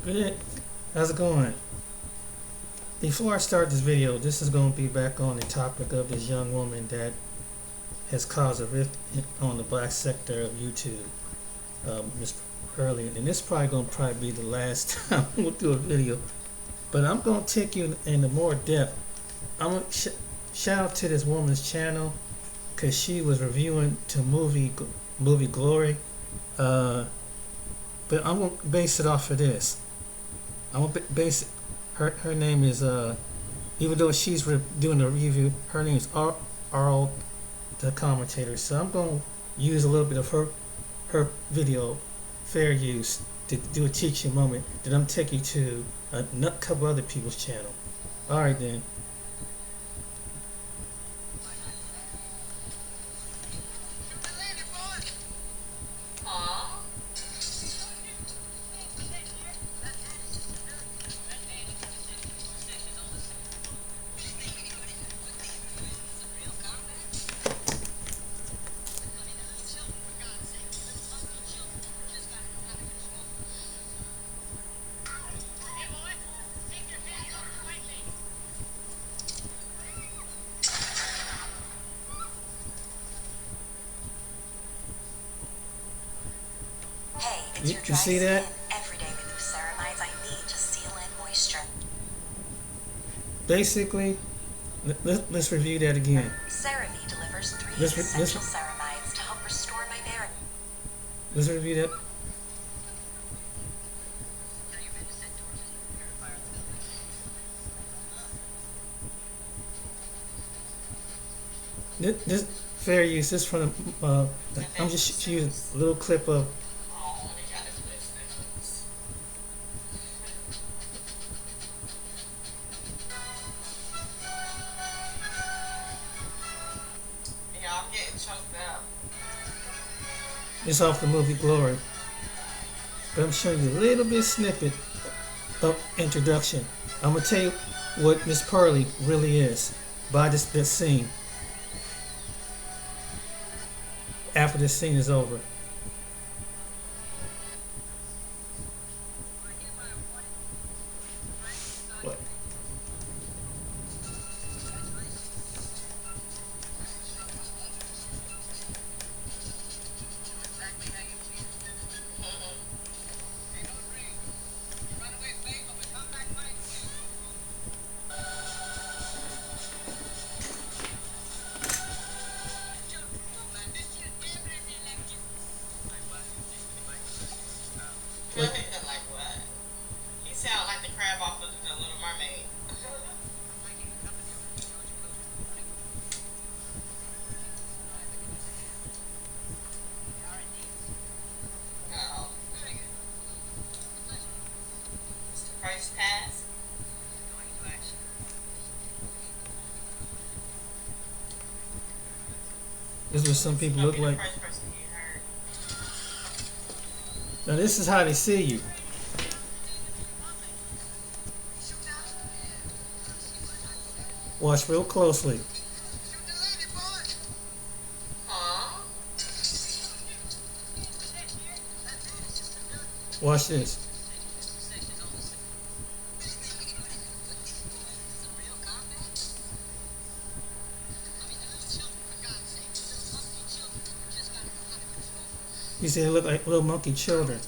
Good. How's it going? Before I start this video, this is going to be back on the topic of this young woman that has caused a rift on the black sector of YouTube, Miss Pearly. And this is probably going to be the last time we'll do a video. But I'm going to take you into more depth. I'm going to shout out to this woman's channel because she was reviewing to movie Glory. But I'm going to base it off of this. I'm going to base it. Her name is, even though she's doing the review, her name is Arl, the commentator. So I'm going to use a little bit of her video, fair use, to do a teaching moment. Then I'm taking you to a couple other people's channel. Alright then. You see that? Every day with new ceramides I need to seal in moisture. Basically, let's review that again. CeraVe delivers 3 essential ceramides to help restore my barrier. Let's review that. This fair use. This from I'm just using a little clip of. It's off the movie Glory, but I'm showing you a little bit snippet of introduction. I'm gonna tell you what Miss Pearly really is by this scene. After this scene is over. What? Like what? He sound like the crab off of the Little Mermaid. Oh. It's the first pass. This is what some people look like. First person you heard. Now this is how they see you. Watch real closely. Huh? Watch this. You see they look like little monkey children.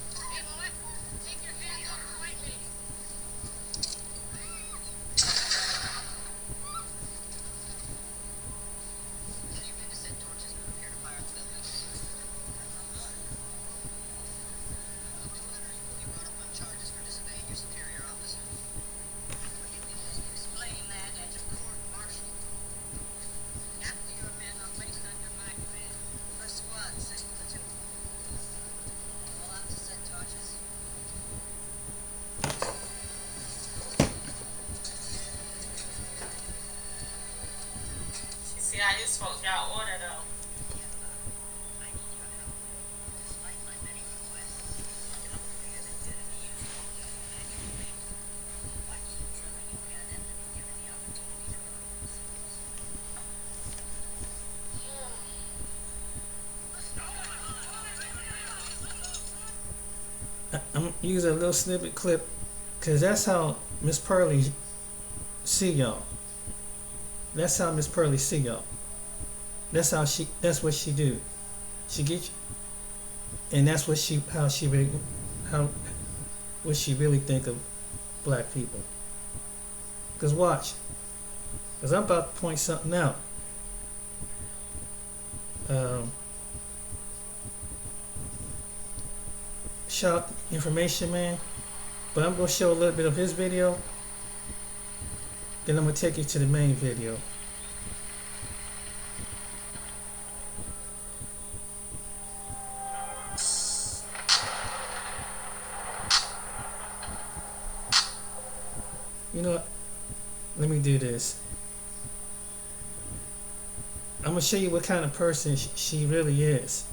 See how you supposed to got order though. I'm gonna use a little snippet clip Cause that's how Miss Pearly see y'all. That's how Miss Pearly see y'all. That's what she do. She get you, and that's how what she really think of black people. Cause watch, cause I'm about to point something out. Shout information man, but I'm gonna show a little bit of his video. Then I'm gonna take you to the main video. You know what? Let me do this. I'm gonna show you what kind of person she really is.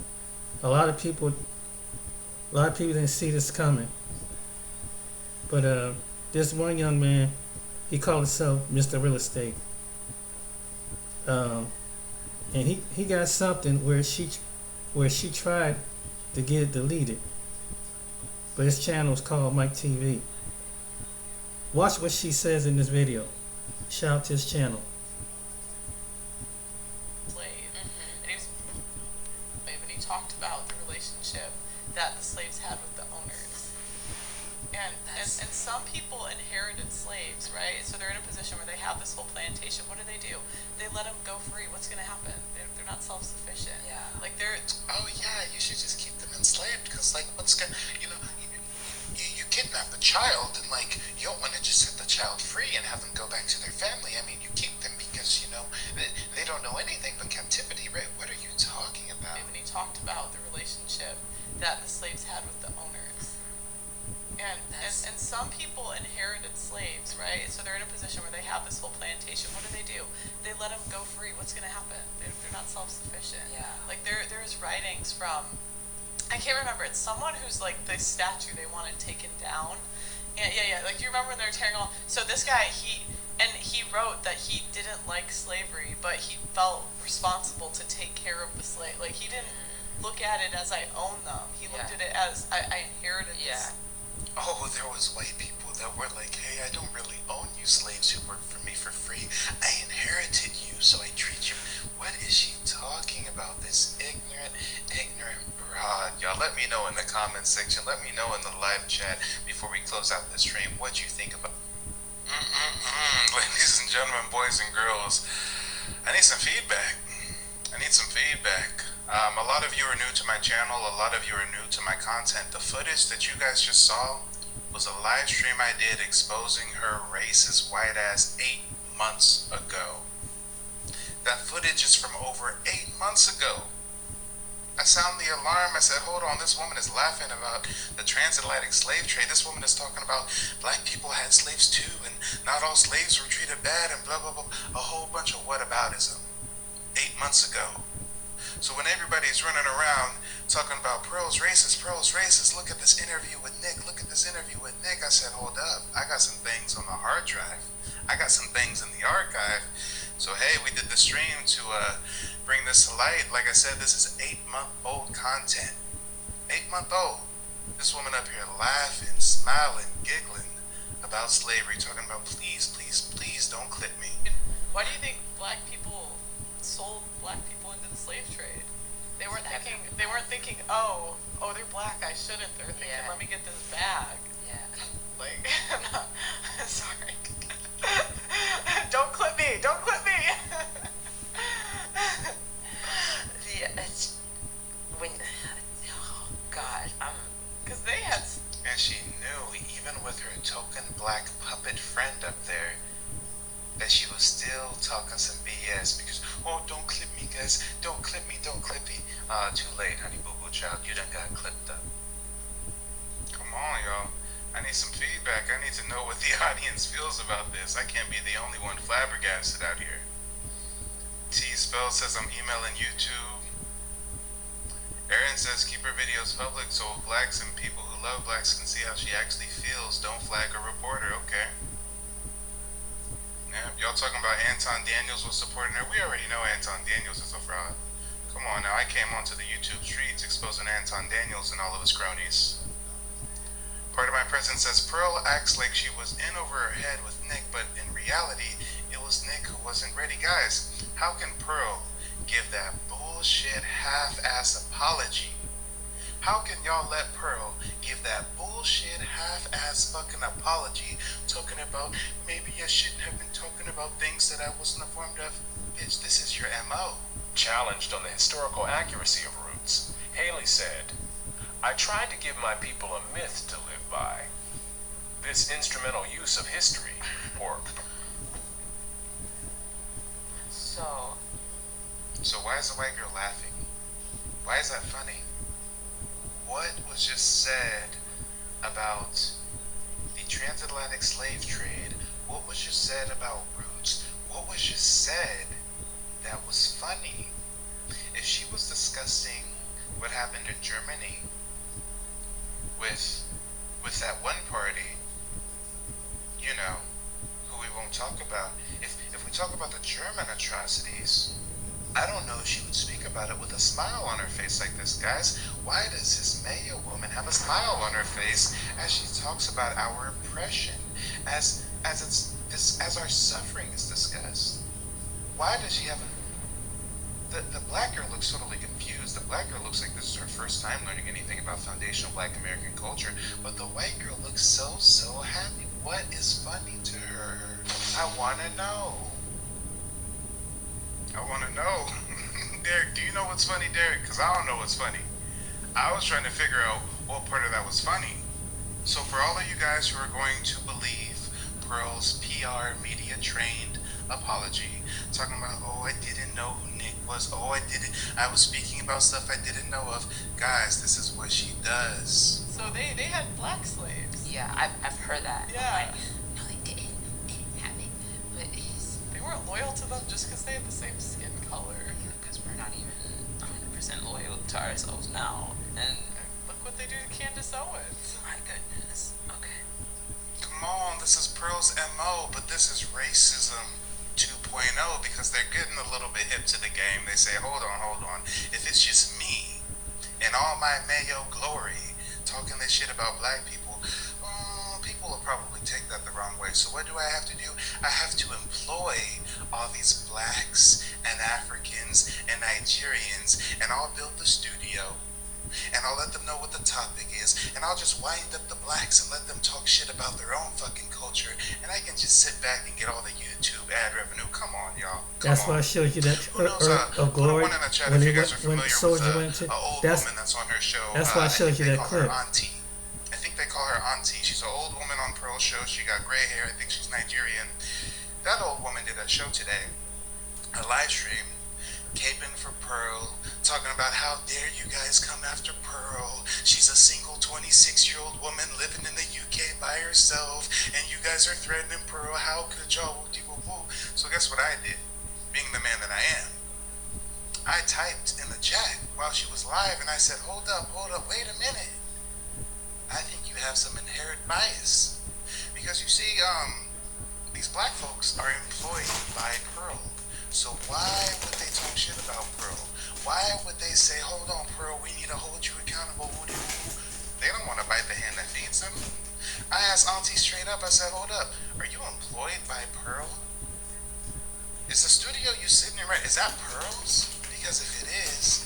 A lot of people didn't see this coming. But this one young man, he called himself Mr. Real Estate. And he got something where she tried to get it deleted. But his channel is called Mike TV. Watch what she says in this video. Shout out to his channel. And he talked about the relationship that the slaves had with the owners. And some people inherited slaves, right? So they're in a position where they have this whole plantation. What do? They let them go free. What's going to happen? They're not self-sufficient. Yeah. Like they're. Oh yeah, you should just keep them enslaved because like what's gonna, you kidnap the child and like you don't want to just set the child free and have them go back to their family. I mean, you keep them because they don't know anything but captivity, right? What are you talking about? When he talked about the relationship that the slaves had with the owners. And some people inherited slaves, right? So they're in a position where they have this whole plantation. What do? They let them go free. What's going to happen? They're not self-sufficient. Yeah. Like there's writings from, I can't remember. It's someone who's like the statue they wanted taken down. And yeah. Like you remember when they were tearing all. So this guy he wrote that he didn't like slavery, but he felt responsible to take care of the slave. Like he didn't look at it as I own them. He looked at it as I inherited this. Oh, there was white people that were like, hey, I don't really own you slaves who work for me for free. I inherited you, so I treat you. What is she talking about? This ignorant broad. Y'all let me know in the comments section. Let me know in the live chat before we close out this stream what you think about. Ladies and gentlemen, boys and girls, I need some feedback. A lot of you are new to my channel. A lot of you are new to my content. The footage that you guys just saw was a live stream I did exposing her racist white ass 8 months ago. That footage is from over 8 months ago. I sound the alarm. I said, hold on, this woman is laughing about the transatlantic slave trade. This woman is talking about black people had slaves too, and not all slaves were treated bad, and blah, blah, blah. A whole bunch of whataboutism. 8 months ago. So when everybody's running around talking about Pearl's racist, look at this interview with Nick, I said, hold up, I got some things on the hard drive. I got some things in the archive. So hey, we did the stream to bring this to light. Like I said, this is 8-month-old content. 8-month-old. This woman up here laughing, smiling, giggling about slavery, talking about please don't clip me. Why do you think black people sold black people into the slave trade? They weren't thinking, oh, they're black, I shouldn't. They're thinking, let me get this bag. Yeah. Like, sorry. Don't clip me. It's when, oh God, because they had. And she knew, even with her token black puppet friend up there, that she was still talking some BS because, oh, don't clip me, guys. Don't clip me. Too late, honey boo boo child. You done got clipped up. Come on, y'all. I need some feedback. I need to know what the audience feels about this. I can't be the only one flabbergasted out here. T-Spell says I'm emailing YouTube. Erin says keep her videos public so blacks and people who love blacks can see how she actually feels. Don't flag a reporter. Okay. Yeah, y'all talking about Anton Daniels was supporting her. We already know Anton Daniels is a fraud. Come on now, I came onto the YouTube streets exposing Anton Daniels and all of his cronies. Part of my presence says Pearl acts like she was in over her head with Nick, but in reality, it was Nick who wasn't ready. Guys, how can Pearl give that bullshit half-ass apology? How can y'all let Pearl give that bullshit half-ass fucking apology talking about maybe I shouldn't have been talking about things that I wasn't informed of? Bitch, this is your MO. Challenged on the historical accuracy of Roots, Haley said, I tried to give my people a myth to live by. This instrumental use of history, or... So why is the white girl laughing? Why is that funny? What was just said about the transatlantic slave trade? What was just said about Roots? What was just said that was funny? If she was discussing what happened in Germany with that one party, you know, who we won't talk about. If we talk about the German atrocities, I don't know if she would speak about it with a smile on her face like this, guys. Why does this Mayo woman have a smile on her face as she talks about our oppression, as our suffering is discussed? Why does she have the black girl looks totally confused. The black girl looks like this is her first time learning anything about foundational black American culture, but the white girl looks so happy. What is funny to her? I wanna know. Derek, do you know what's funny, Derek? Because I don't know what's funny. I was trying to figure out what part of that was funny. So for all of you guys who are going to believe Pearl's PR media trained apology, talking about, oh, I didn't know who Nick was, I was speaking about stuff I didn't know of. Guys, this is what she does. So they had black slaves. Yeah, I've heard that. Yeah. Like, no, they didn't. They didn't have it. But They weren't loyal to them just because they had the same skin color. because we're not even 100% loyal to ourselves now. And Look what they do to Candace Owens. my goodness. Okay. Come on, this is Pearl's MO, but this is racism 2.0 because they're getting a little bit hip to the game. They say, hold on. If it's just me and all my Mayo glory talking this shit about black people, people will probably take that the wrong way. So what do I have to do? I have to employ all these blacks and Africans and Nigerians, and I'll build the studio, and I'll let them know what the topic is, and I'll just wind up the blacks and let them talk shit about their own fucking culture, and I can just sit back and get all the YouTube ad revenue. Come on, y'all. That's why I showed you that of Put a glory one in the chat when if he you guys are when familiar Soldier with went to. an old That's woman that's on her show. that's why I showed you that They call her clip. Auntie. I think they call her Auntie. She's an old woman on Pearl's show. She got gray hair. I think she's Nigerian. That old woman did a show today, a live stream, caping for Pearl, talking about how dare you guys come after Pearl. She's a single 26-year-old woman living in the UK by herself, and you guys are threatening Pearl. How could y'all woo-dee-woo-woo? So guess what I did, being the man that I am? I typed in the chat while she was live, and I said, hold up, wait a minute. I think you have some inherent bias. Because you see, these black folks are employed by Pearl. So why would they talk shit about Pearl? Why would they say, hold on, Pearl, we need to hold you accountable? They don't want to bite the hand that feeds them. I asked Auntie straight up, I said, hold up, are you employed by Pearl? Is the studio you sitting in right, is that Pearl's? Because if it is,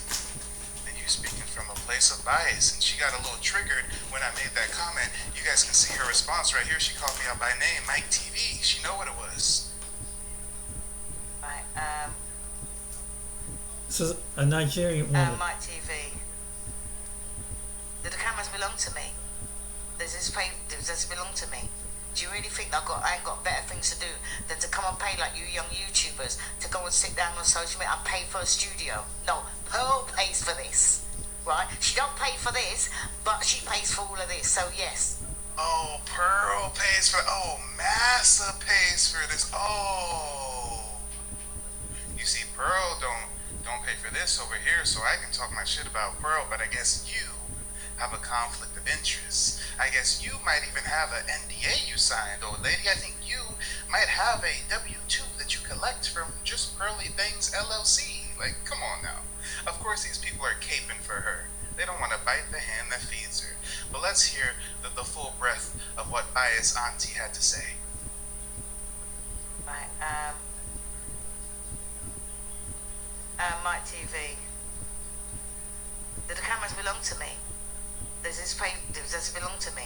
then you're speaking from a place of bias. And she got a little triggered when I made that comment. You guys can see her response right here. She called me out by name, Mike TV. She know what it was. Right. This is a Nigerian woman. My TV. Do the cameras belong to me? Does this belong to me? Do you really think I ain't got better things to do than to come and pay like you young YouTubers to go and sit down on social media and pay for a studio? No, Pearl pays for this, right? She don't pay for this, but she pays for all of this. So yes. Oh, Pearl pays for. Oh, Massa pays for this. Oh, you see, Pearl don't pay for this over here, so I can talk my shit about Pearl. But I guess you have a conflict of interest. I guess you might even have an NDA you signed, old lady. I think you might have a W-2 that you collect from JustPearlyThings LLC. Like, come on now. Of course these people are caping for her. They don't want to bite the hand that feeds her. but let's hear the full breadth of what Bias Auntie had to say. Right, Mike TV. Do the cameras belong to me? Does this belong to me?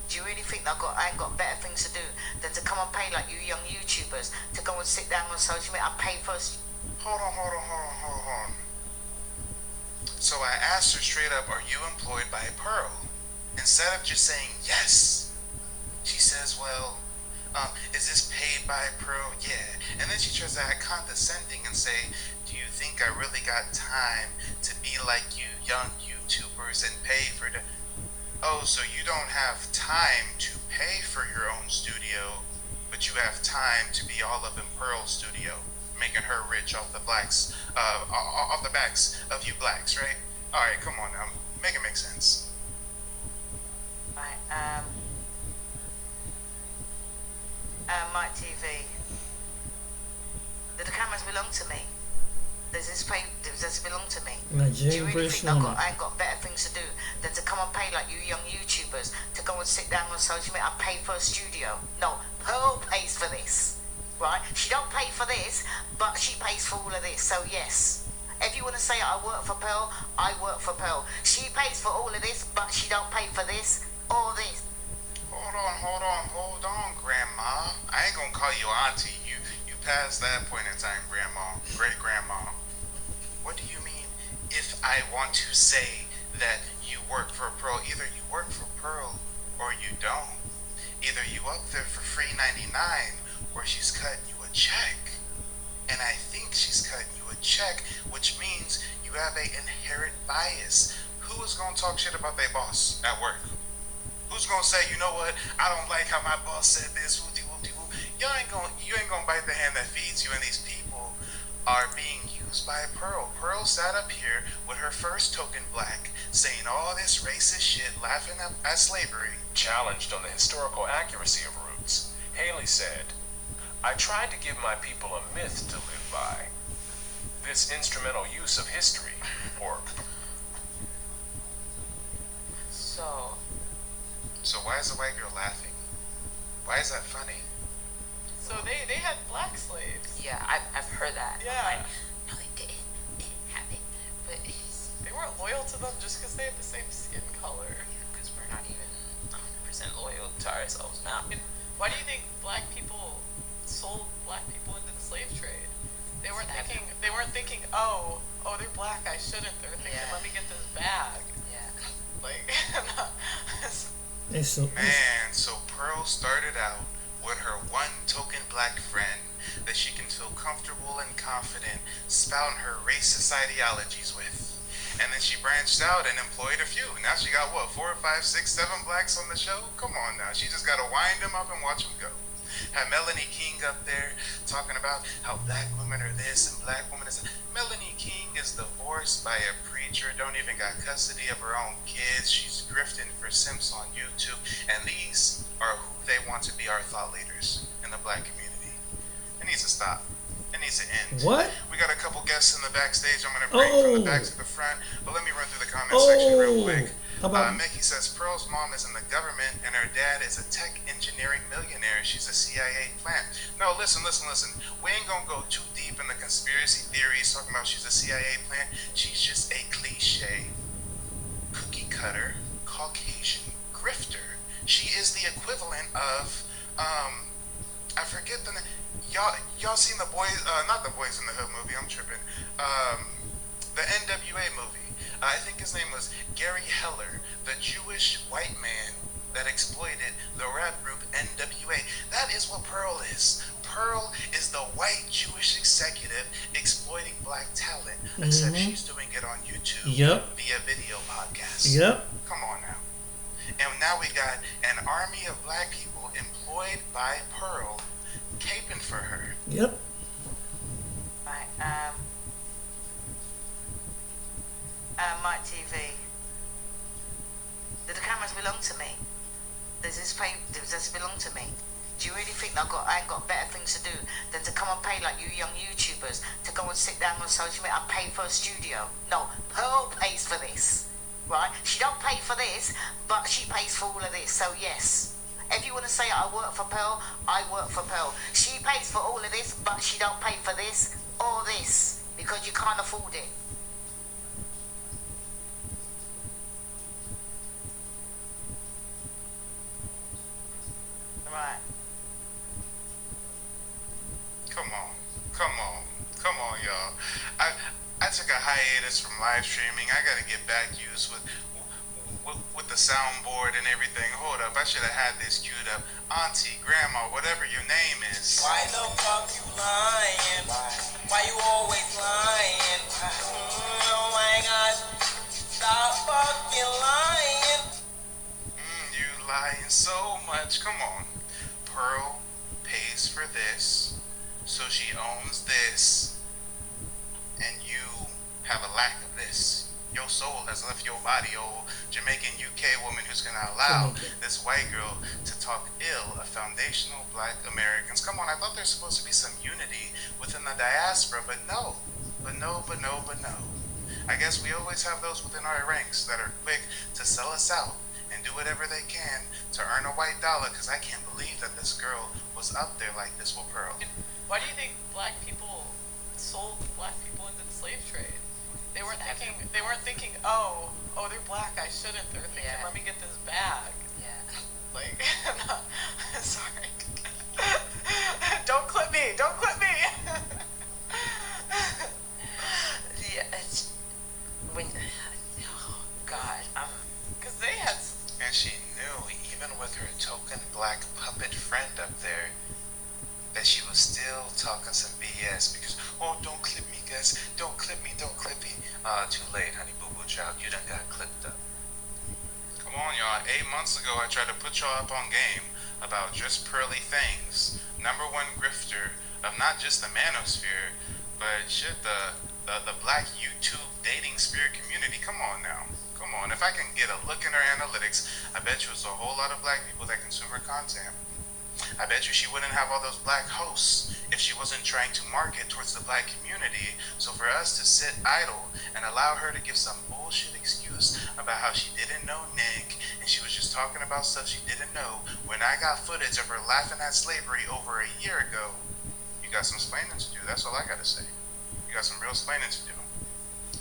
Do you really think I ain't got better things to do than to come and pay like you young YouTubers to go and sit down on social media and pay first? Hold on. So I asked her straight up, are you employed by Pearl? Instead of just saying yes, she says, well, is this paid by Pearl? Yeah. And then she tries to act condescending and say, do you think I really got time to be like you young YouTubers and pay for the... Oh, so you don't have time to pay for your own studio, but you have time to be all up in Pearl's studio, making her rich off the backs of you blacks, right? All right, come on now, make it make sense. Right, Mike TV. Do the cameras belong to me? Does this belong to me? Do you really think I ain't got better things to do than to come and pay like you young YouTubers to go and sit down on social media and pay for a studio? No, Pearl pays for this, right? She don't pay for this, but she pays for all of this, so yes. If you want to say I work for Pearl, I work for Pearl. She pays for all of this, but she don't pay for this or this. Hold on, Grandma. I ain't gonna call you auntie. You passed that point in time, Grandma. Great Grandma. What do you mean if I want to say that you work for Pearl? Either you work for Pearl or you don't. Either you up there for free 99 or she's cutting you a check. And I think she's cutting you a check, which means you have an inherent bias. Who is gonna talk shit about their boss at work? Who's gonna say, you know what, I don't like how my boss said this, whoop-de-whoop-de-whoop. You ain't gonna bite the hand that feeds you, and these people are being used by Pearl. Pearl sat up here with her first token black, saying all this racist shit, laughing at slavery. Challenged on the historical accuracy of roots, Haley said, I tried to give my people a myth to live by. This instrumental use of history, or... So why is the white girl laughing? Why is that funny? So they had black slaves. Yeah, I've heard that. Yeah. I'm like, no, they didn't have it. But They weren't loyal to them just because they had the same skin color. yeah, because we're not even 100% loyal to ourselves now. And why do you think black people sold black people into the slave trade? They weren't thinking, oh, they're black, I shouldn't. They were thinking, Yeah. let me get this bag. Yeah. Like, Man, so Pearl started out with her one token black friend that she can feel comfortable and confident spouting her racist ideologies with. And then she branched out and employed a few. Now she got, 4, 5, 6, 7 blacks on the show? Come on now. She just got to wind them up and watch them go. Had Melanie King up there talking about how black women are this and black women is that. Melanie King is divorced by a preacher, don't even got custody of her own kids. She's grifting for simps on YouTube. And these are who they want to be our thought leaders in the black community. It needs to stop. It needs to end. What? We got a couple guests in the backstage. I'm going to bring from the back to the front. But let me run through the comment section real quick. How about Mickey says Pearl's mom is in the government and her dad is a tech engineering millionaire. She's a CIA plant. No, listen. We ain't gonna go too deep in the conspiracy theories talking about she's a CIA plant. She's just a cliche, cookie cutter, Caucasian grifter. She is the equivalent of, I forget the name. Y'all seen the boys? Not the Boys in the Hood movie. I'm tripping. The NWA movie. I think his name was Gary Heller, the Jewish white man that exploited the rap group NWA. That is what Pearl is. Pearl is the white Jewish executive exploiting black talent, except she's doing it on YouTube via video podcast. Come on now. And now we got an army of black people employed by Pearl caping for her. Yep. Right, Mike TV. Do the cameras belong to me? Does this belong to me? Do you really think I ain't got better things to do than to come and pay like you young YouTubers to go and sit down on social media and pay for a studio? No, Pearl pays for this, right? She don't pay for this, but she pays for all of this. So yes. If you want to say I work for Pearl, I work for Pearl. She pays for all of this, but she don't pay for this or this because you can't afford it. Right. Come on, y'all. I took a hiatus from live streaming. I gotta get back used with the soundboard and everything. Hold up, I should have had this queued up. Auntie, grandma, whatever your name is. Why the fuck you lying? Why you always lying? Oh my gosh, stop fucking lying. You lying so much. Come on. Pearl pays for this, so she owns this, and you have a lack of this. Your soul has left your body, old Jamaican UK woman who's gonna allow this white girl to talk ill of foundational black Americans. Come on, I thought there's supposed to be some unity within the diaspora, but no. I guess we always have those within our ranks that are quick to sell us out and do whatever they can to earn a white dollar, because I can't believe that this girl was up there like this with Pearl. Why do you think black people sold black people into the slave trade? They weren't thinking, oh, they're black, I shouldn't. They're thinking, let me get this bag. Yeah. Like, sorry. Don't clip me. Yeah, it's when. Oh God, Because they had. And she knew, even with her token black puppet friend up there, that she was still talking some BS because, oh, don't clip me, guys. Don't clip me. Too late, honey boo boo child. You done got clipped up. Come on, y'all. 8 months ago, I tried to put y'all up on game about JustPearlyThings, #1 grifter of not just the manosphere, but shit, the black YouTube dating sphere community. Come on now. Come on. If I can get a look in her analytics, I bet you it's a whole lot of black people that consume her content. I bet you she wouldn't have all those black hosts if she wasn't trying to market towards the black community. So for us to sit idle and allow her to give some bullshit excuse about how she didn't know Nick and she was just talking about stuff she didn't know, when I got footage of her laughing at slavery over a year ago, you got some explaining to do. That's all I gotta say. You got some real explaining to do.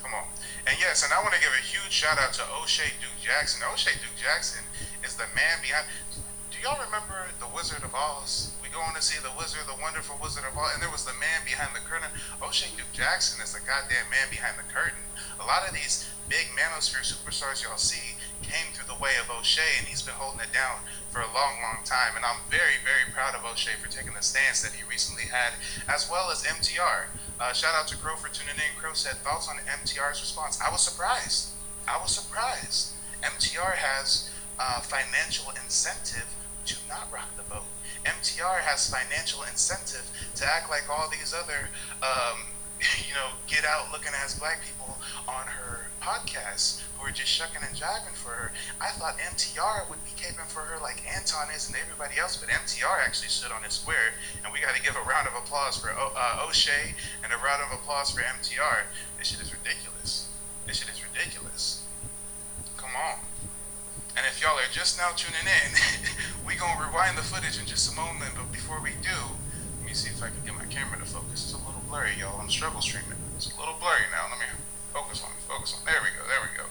Come on. And yes, and I want to give a huge shout out to O'Shea Duke Jackson. O'Shea Duke Jackson is the man behind. Do y'all remember The Wizard of Oz? We go on to see the Wizard, the wonderful Wizard of Oz, and there was the man behind the curtain. O'Shea Duke Jackson is the goddamn man behind the curtain. A lot of these big manosphere superstars y'all see came through the way of O'Shea, and he's been holding it down for a long, long time. And I'm very, very proud of O'Shea for taking the stance that he recently had, as well as MTR. Shout out to Crow for tuning in. Crow said, thoughts on MTR's response? I was surprised. MTR has financial incentive to not rock the boat. MTR has financial incentive to act like all these other, get out looking ass black people on her podcasts who are just shucking and jiving for her. I thought MTR would be caping for her like Anton is and everybody else, but MTR actually stood on his square, and we got to give a round of applause for O'Shea and a round of applause for MTR. This shit is ridiculous. Come on. And if y'all are just now tuning in, we gonna rewind the footage in just a moment, but before we do, let me see if I can get my camera to focus. It's a little blurry, y'all. I'm struggle streaming. It's a little blurry now. Let me focus on. There we go.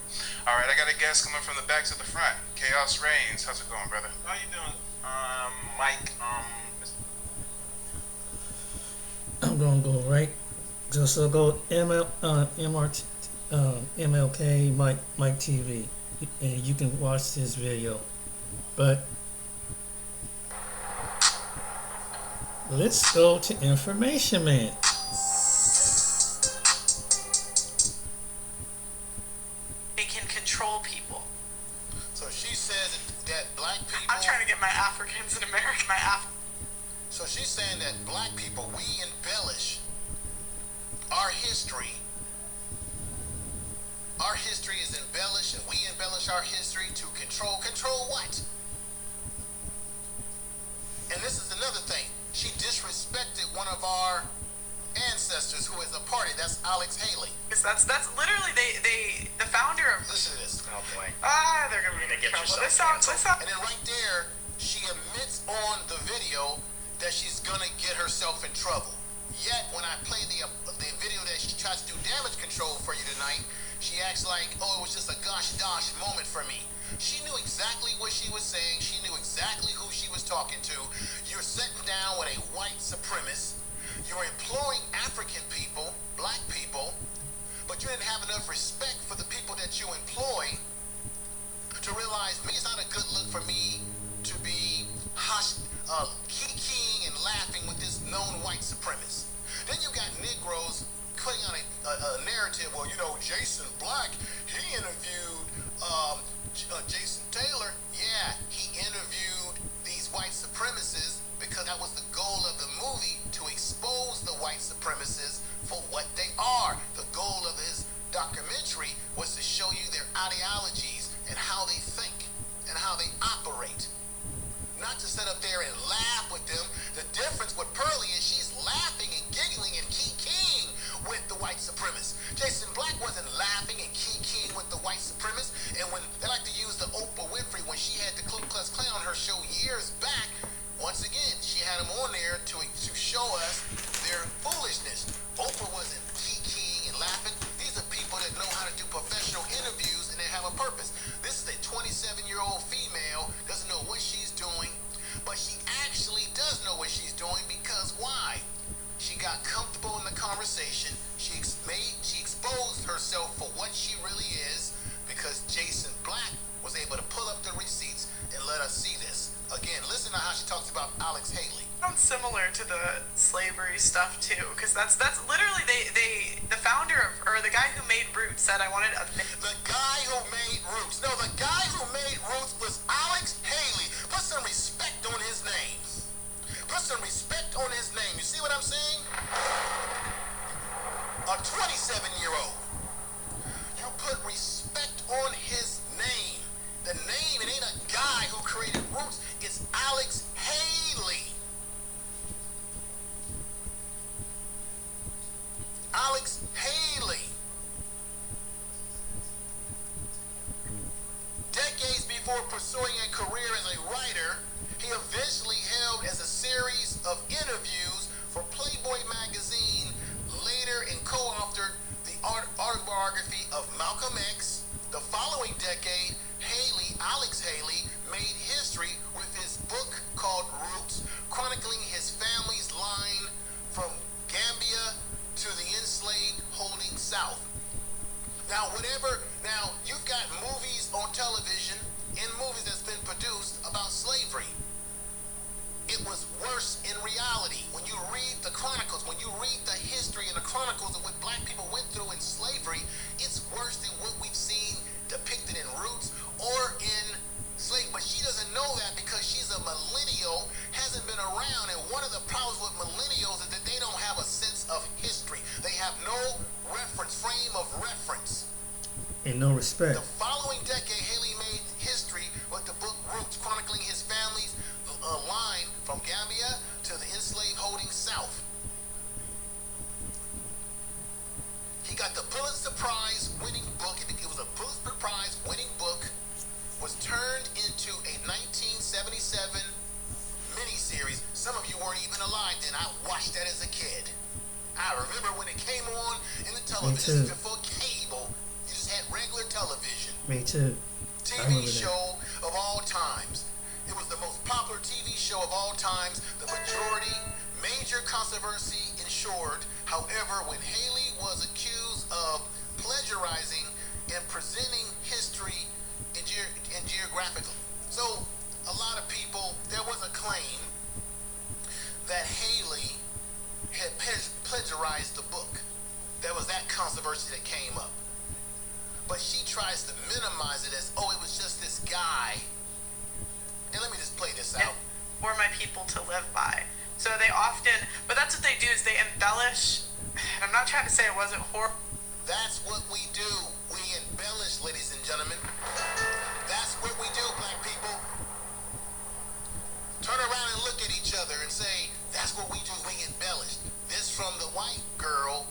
All right, I got a guest coming from the back to the front. Chaos Reigns. How's it going, brother? How you doing, Mike? I'm gonna go right. So go MLK Mike TV, and you can watch this video. But let's go to Information Man. They can control people. So she says that black people. I'm trying to get my Africans in America. So she's saying that black people, we embellish our history. Our history is embellished, and we embellish our history to control. Control what? And this is another thing. She disrespected one of our ancestors who who is a party. That's Alex Haley. That's literally the founder of. Listen to this. Oh boy. They're gonna be in get trouble. yourself This sounds. And then right there, she admits on the video that she's gonna get herself in trouble. Yet when I play the video that she tries to do damage control for you tonight, she acts like, oh, it was just a gosh moment for me. She knew exactly what she was saying. She knew exactly who she was talking to. You're sitting down with a white supremacist. You're employing African people, black people, but you didn't have enough respect for the people that you employ to realize maybe it's not a good look for me to be kikiing and laughing with this known white supremacist. Then you got Negroes putting on a narrative, well, you know, Jason Black, he interviewed Jason Taylor. Yeah, he interviewed these white supremacists because that was the goal of the movie, to expose the white supremacists for what they are. The goal of his documentary was to show you their ideologies and how they think and how they operate. Not to sit up there and laugh with them. The difference with Pearly is she's laughing and giggling and kikiing with the white supremacists. Jason Black wasn't laughing and kikiing with the white supremacists. And when they like to use the Oprah Winfrey, when she had the Ku Klux Klan on her show years back, once again, she had them on there to show us their foolishness. Oprah wasn't kikiing and laughing. These are people that know how to do professional interviews and they have a purpose. This is a 27-year-old female, doesn't know what she's doing, but she actually does know what she's doing because why? She got comfortable in the conversation. She exposed herself for what she really is because Jason Black was able to pull up the receipts and let us see this. Again, listen to how she talks about Alex Haley. Sounds similar to the slavery stuff too, because that's literally the founder of, or the guy who made Roots said I wanted a. The guy who made Roots. No, the guy who made Roots was Alex Haley. Put some respect on his name. Put some respect on his name. You see what I'm saying? A 27-year-old. You put respect on his name. The name, it ain't a guy who created Roots. It's Alex Haley. Alex Haley. Decades before pursuing a career as a writer, he eventually held as a series of interviews for Playboy magazine, later and co-authored the autobiography of Malcolm X. The following decade, Alex Haley, made history with his book called Roots, chronicling his family's line from Gambia to the enslaved holding South. Now, you've got movies on television and movies that's been produced about slavery. It was worse in reality. When you read the chronicles, when you read the history and the chronicles of what black people went through in slavery, it's worse than what we've seen depicted in Roots or in slavery. But she doesn't know that because she's a millennial, hasn't been around, and one of the problems with millennials is that they don't have a sense of history. They have no frame of reference. And no respect. The following decade, Haley made history with the book Roots, chronicling his family's line from Gambia to the enslaved holding South. He got the Pulitzer Prize winning book. It was a Pulitzer Prize winning book. Was turned into a 1977 miniseries. Some of you weren't even alive then. I watched that as a kid. I remember when it came on in the television before cable. You just had regular television. Me too. TV show of all times. It was the most popular TV show of all times. The major controversy ensured. However, when Haley was accused of plagiarizing and presenting history and geographically. So, a lot of people, there was a claim that Haley had plagiarized the book. There was that controversy that came up. But she tries to minimize it as, oh, it was just this guy. And let me just play this out. For my people to live by. So they often, but that's what they do, is they embellish. And I'm not trying to say it wasn't horrible. That's what we do. We embellish, ladies and gentlemen. That's what we do, black people. Turn around and look at each other and say, that's what we do, we embellish. This from the white girl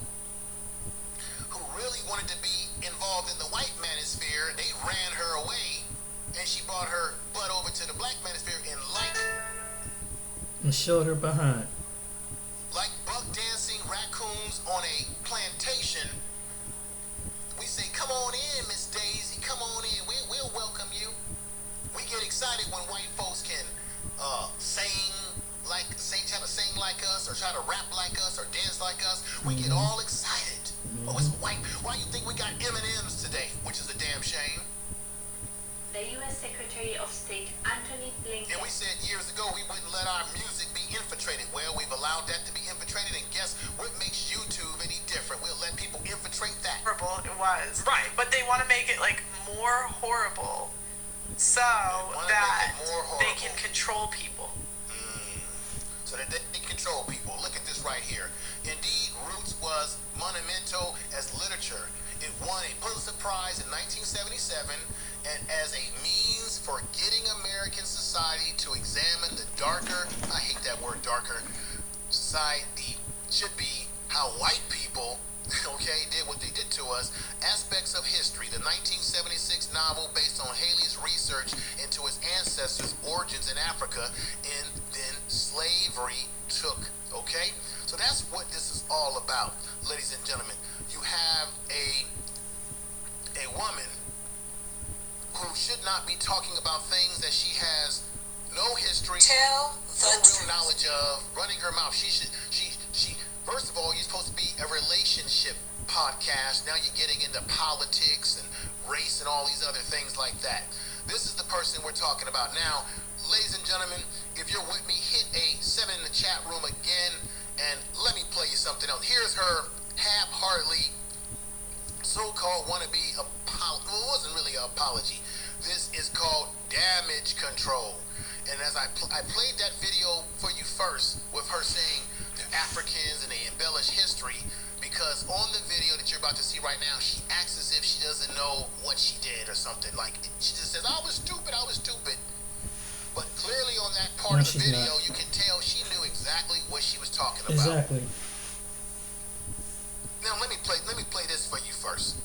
wanted to be involved in the white manosphere, they ran her away, and she brought her butt over to the black manosphere and and showed her behind. like buck dancing raccoons on a plantation, we say, come on in, Miss Daisy, come on in, we'll welcome you. We get excited when white folks can try to sing like us, or try to rap like us, or dance like us. We get all excited. Oh, it's white. Why you think we got M&Ms today? Which is a damn shame. The U.S. Secretary of State Antony Blinken. And we said years ago we wouldn't let our music be infiltrated. Well, we've allowed that to be infiltrated, and guess what makes YouTube any different? We'll let people infiltrate that. Horrible it was. Right, but they want to make it like more horrible so that they can control people. So that they can control people. Look at this right here. Indeed, Roots was monumental as literature. It won a Pulitzer Prize in 1977, and as a means for getting American society to examine the darker, I hate that word, darker, society should be how white people, okay, did what they did to us, aspects of history. The 1976 novel based on Haley's research into his ancestors' origins in Africa, and then slavery took, okay? So that's what this is all about, ladies and gentlemen. You have a woman who should not be talking about things that she has no history, no real knowledge of, running her mouth. She first of all, you're supposed to be a relationship podcast. Now you're getting into politics and race and all these other things like that. This is the person we're talking about now. Ladies and gentlemen, if you're with me, hit a 7 in the chat room again, and let me play you something else. Here's her half-heartedly so-called wannabe apology. Well, it wasn't really an apology. This is called damage control. And as I played that video for you first with her saying the Africans and they embellish history, because on the video that you're about to see right now, she acts as if she doesn't know what she did or something. Like, she just says, I was stupid. But clearly on that part of the video, you can tell she knew exactly what she was talking about. Exactly. Now let me play this for you first.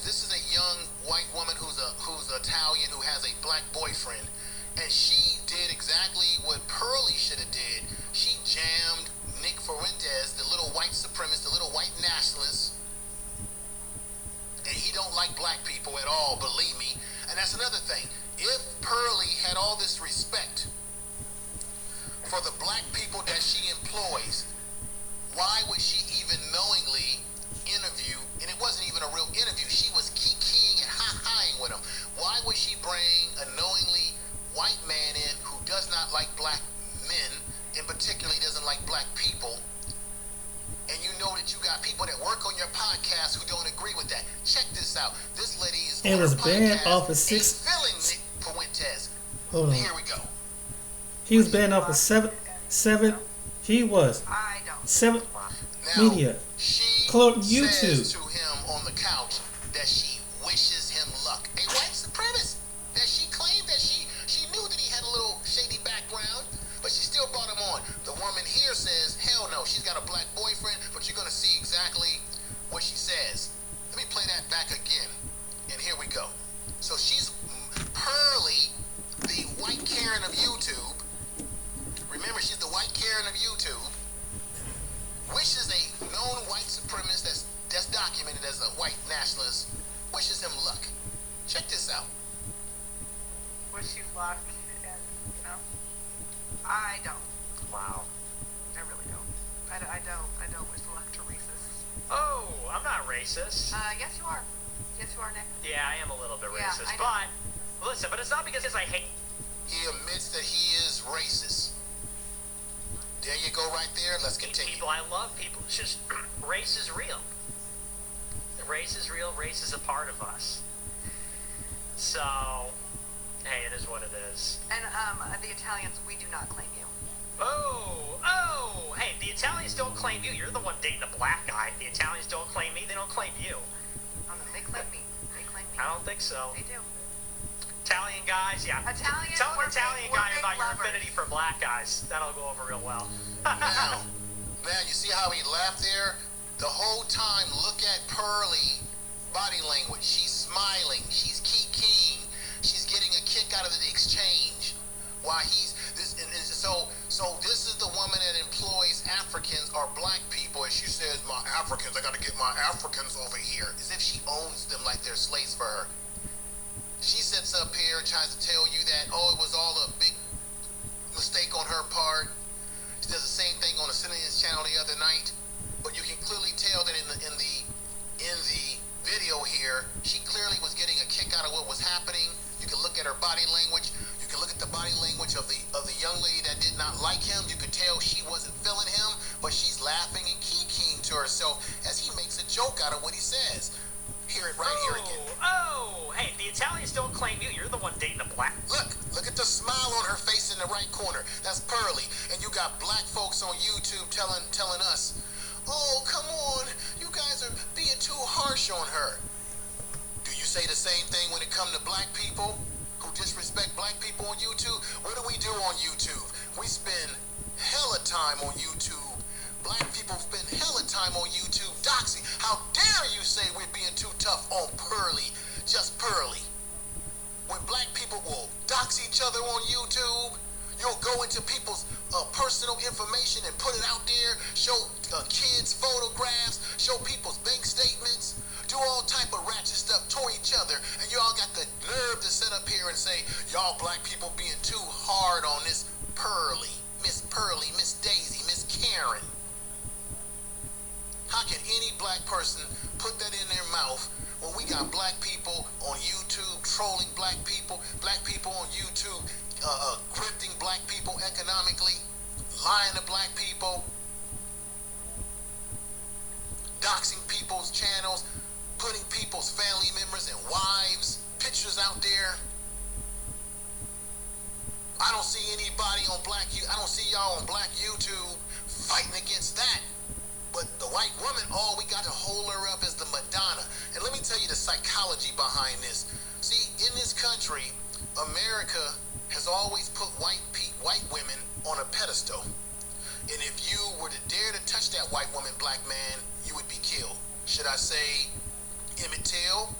This is a young white woman who's Italian, who has a black boyfriend, and she did exactly what Pearly should have did. She jammed Nick Fuentes, the little white supremacist, the little white nationalist, and he don't like black people at all, believe me. And that's another thing. If Pearly had all this respect for the black people that she employs, why would she even knowingly interview? And it wasn't even a real interview. She was kikiing and ha-haing with him. Why would she bring a knowingly white man in who does not like black men, and particularly doesn't like black people? And you know that you got people that work on your podcast who don't agree with that. Check this out. This lady is It on was her banned podcast, off of six. feeling Nick Fuentes. Hold on. Here we go. He was banned off of seven. He was I don't. 7 Now, media. she YouTube. says to him on the couch that she wishes him luck. A white supremacist that she claimed that she knew that he had a little shady background, but she still brought him on. The woman here says, hell no, she's got a black boyfriend, but you're going to see exactly what she says. Let me play that back again, and here we go. So she's Pearly, the white Karen of YouTube. Remember, she's the white Karen of YouTube. Wishes a known white supremacist that's documented as a white nationalist, wishes him luck. Check this out. Wish you luck, and I don't. Wow. I really don't. I don't wish luck to racists. Oh, I'm not racist. Yes you are. Yes you are, Nick. Yeah, I am a little bit Yeah, racist, I know. but listen, but it's not because I hate. He admits that he is racist. There you go right there. Let's continue. People. I love people. It's just race is real. Race is real. Race is a part of us. So, hey, it is what it is. And the Italians, we do not claim you. Oh, hey, the Italians don't claim you. You're the one dating a black guy. The Italians don't claim me. They don't claim you. Oh, no, they claim me. They claim me. I don't think so. They do. Italian guys, yeah. Italians, Tell an we're Italian big guy about your lovers. affinity for black guys. That'll go over real well. Now, Man, you see how he laughed there? The whole time, look at Pearly body language. She's smiling. She's kikiing. She's getting a kick out of the exchange. Why he's this, and so this is the woman that employs Africans or black people, and she says, "My Africans, I got to get my Africans over here," as if she owns them like they're slaves for her. She sits up here and tries to tell you that, oh, it was all a big mistake on her part. She does the same thing on the Civilians channel the other night, but you can clearly tell that in the video here, she clearly was getting a kick out of what was happening. You can look at her body language. You can look at the body language of the young lady that did not like him. You could tell she wasn't feeling him, but she's laughing and kikiing to herself as he makes a joke out of what he says. Hear it right here again. Oh, hey, the Italians don't claim you. You're the one dating a black. Look at the smile on her face in the right corner. That's Pearly. And you got black folks on YouTube telling us, oh, come on, you guys are being too harsh on her. Do you say the same thing when it comes to black people who disrespect black people on YouTube? What do we do on YouTube? We spend hella time on YouTube. Black people spend hella time on YouTube doxing. How dare you say we're being too tough on Pearly, just Pearly? When black people will dox each other on YouTube, you'll go into people's personal information and put it out there, show kids photographs, show people's bank statements, do all type of ratchet stuff toward each other, and y'all got the nerve to sit up here and say, y'all black people being too hard on this Pearly, Miss Daisy, Miss Karen. How can any black person put that in their mouth when we got black people on YouTube trolling black people on YouTube grifting black people economically, lying to black people, doxing people's channels, putting people's family members and wives, pictures out there? I don't see anybody on I don't see y'all on black YouTube fighting against that. But the white woman, oh, we got to hold her up as the Madonna. And let me tell you the psychology behind this. See, in this country, America has always put white women on a pedestal. And if you were to dare to touch that white woman, black man, you would be killed. Should I say Emmett Till?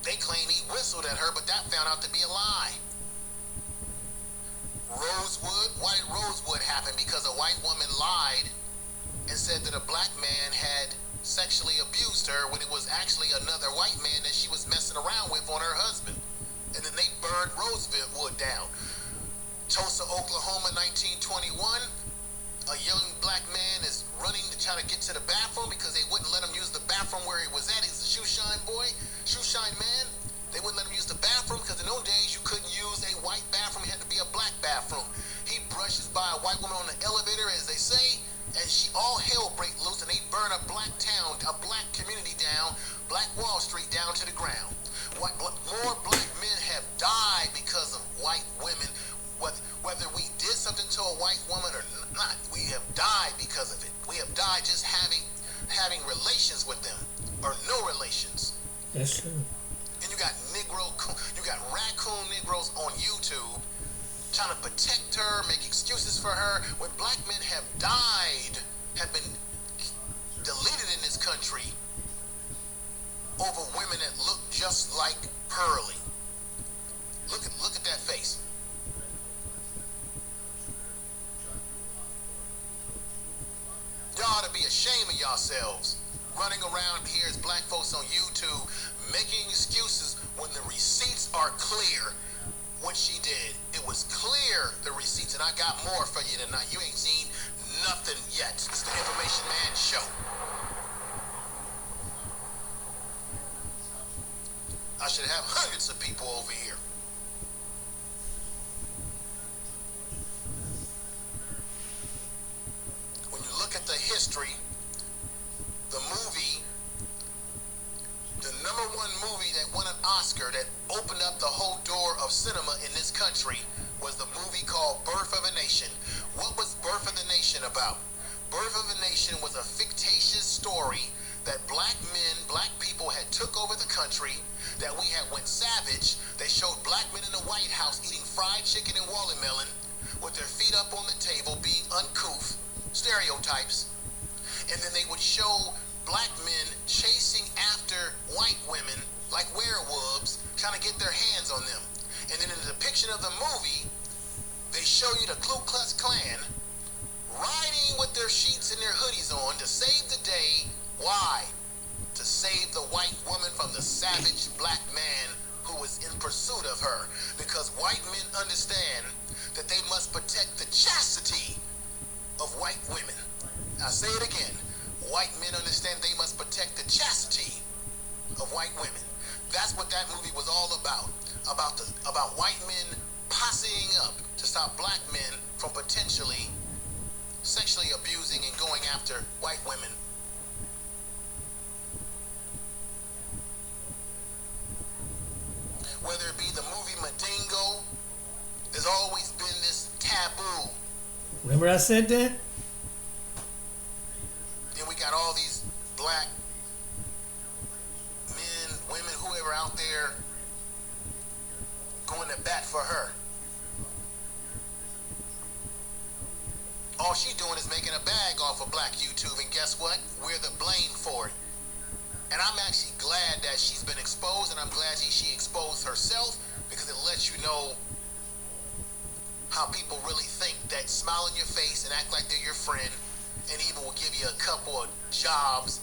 They claim he whistled at her, but that found out to be a lie. Why did Rosewood happen? Because a white woman lied and said that a black man had sexually abused her when it was actually another white man that she was messing around with on her husband. And then they burned Rosewood down. Tulsa, Oklahoma, 1921. A young black man is running to try to get to the bathroom because they wouldn't let him use the bathroom where he was at. He's a shoeshine boy, shoeshine man. They wouldn't let him use the bathroom because in those days you couldn't use a white bathroom. It had to be a black bathroom. He brushes by a white woman on the elevator, as they say, and all hell breaks loose, and they burn a black town, a black community down, Black Wall Street down to the ground. More black men have died because of white women. Whether we did something to a white woman or not, we have died because of it. We have died just having relations with them, or no relations. That's true. And you got raccoon Negroes on YouTube trying to protect her, make excuses for her, when black men have died, have been deleted in this country over women that look just like Pearly. Look at that face. Y'all ought to be ashamed of yourselves, running around here as black folks on YouTube making excuses when the receipts are clear. What she did, it was clear, the receipts, and I got more for you tonight. You ain't seen nothing yet. It's the Information Man Show. I should have hundreds of people over here. When you look at the history, the movie, the #1 movie that won an Oscar that opened up the whole door of cinema in this country was the movie called Birth of a Nation. What was Birth of the Nation about? Birth of a Nation was a fictitious story that black people had took over the country, that we had went savage. They showed black men in the White House eating fried chicken and watermelon. with their feet up on the table, being uncouth, stereotypes, and then they would show black men chasing after white women like werewolves, trying to get their hands on them. And then in the depiction of the movie, they show you the Ku Klux Klan riding with their sheets and their hoodies on to save the day. Why? To save the white woman from the savage black man who was in pursuit of her. Because white men understand that they must protect the chastity of white women. I say it again. White men understand they must protect the chastity of white women. That's what that movie was all about. About white men posseing up to stop black men from potentially sexually abusing and going after white women. Whether it be the movie Mandingo, there's always been this taboo. Remember I said that? Then we got all these black men, women, whoever out there going to bat for her. All she doing is making a bag off of black YouTube, and guess what? We're the blame for it. And I'm actually glad that she's been exposed, and I'm glad she exposed herself, because it lets you know how people really think that smile in your face and act like they're your friend, and even will give you a couple of jobs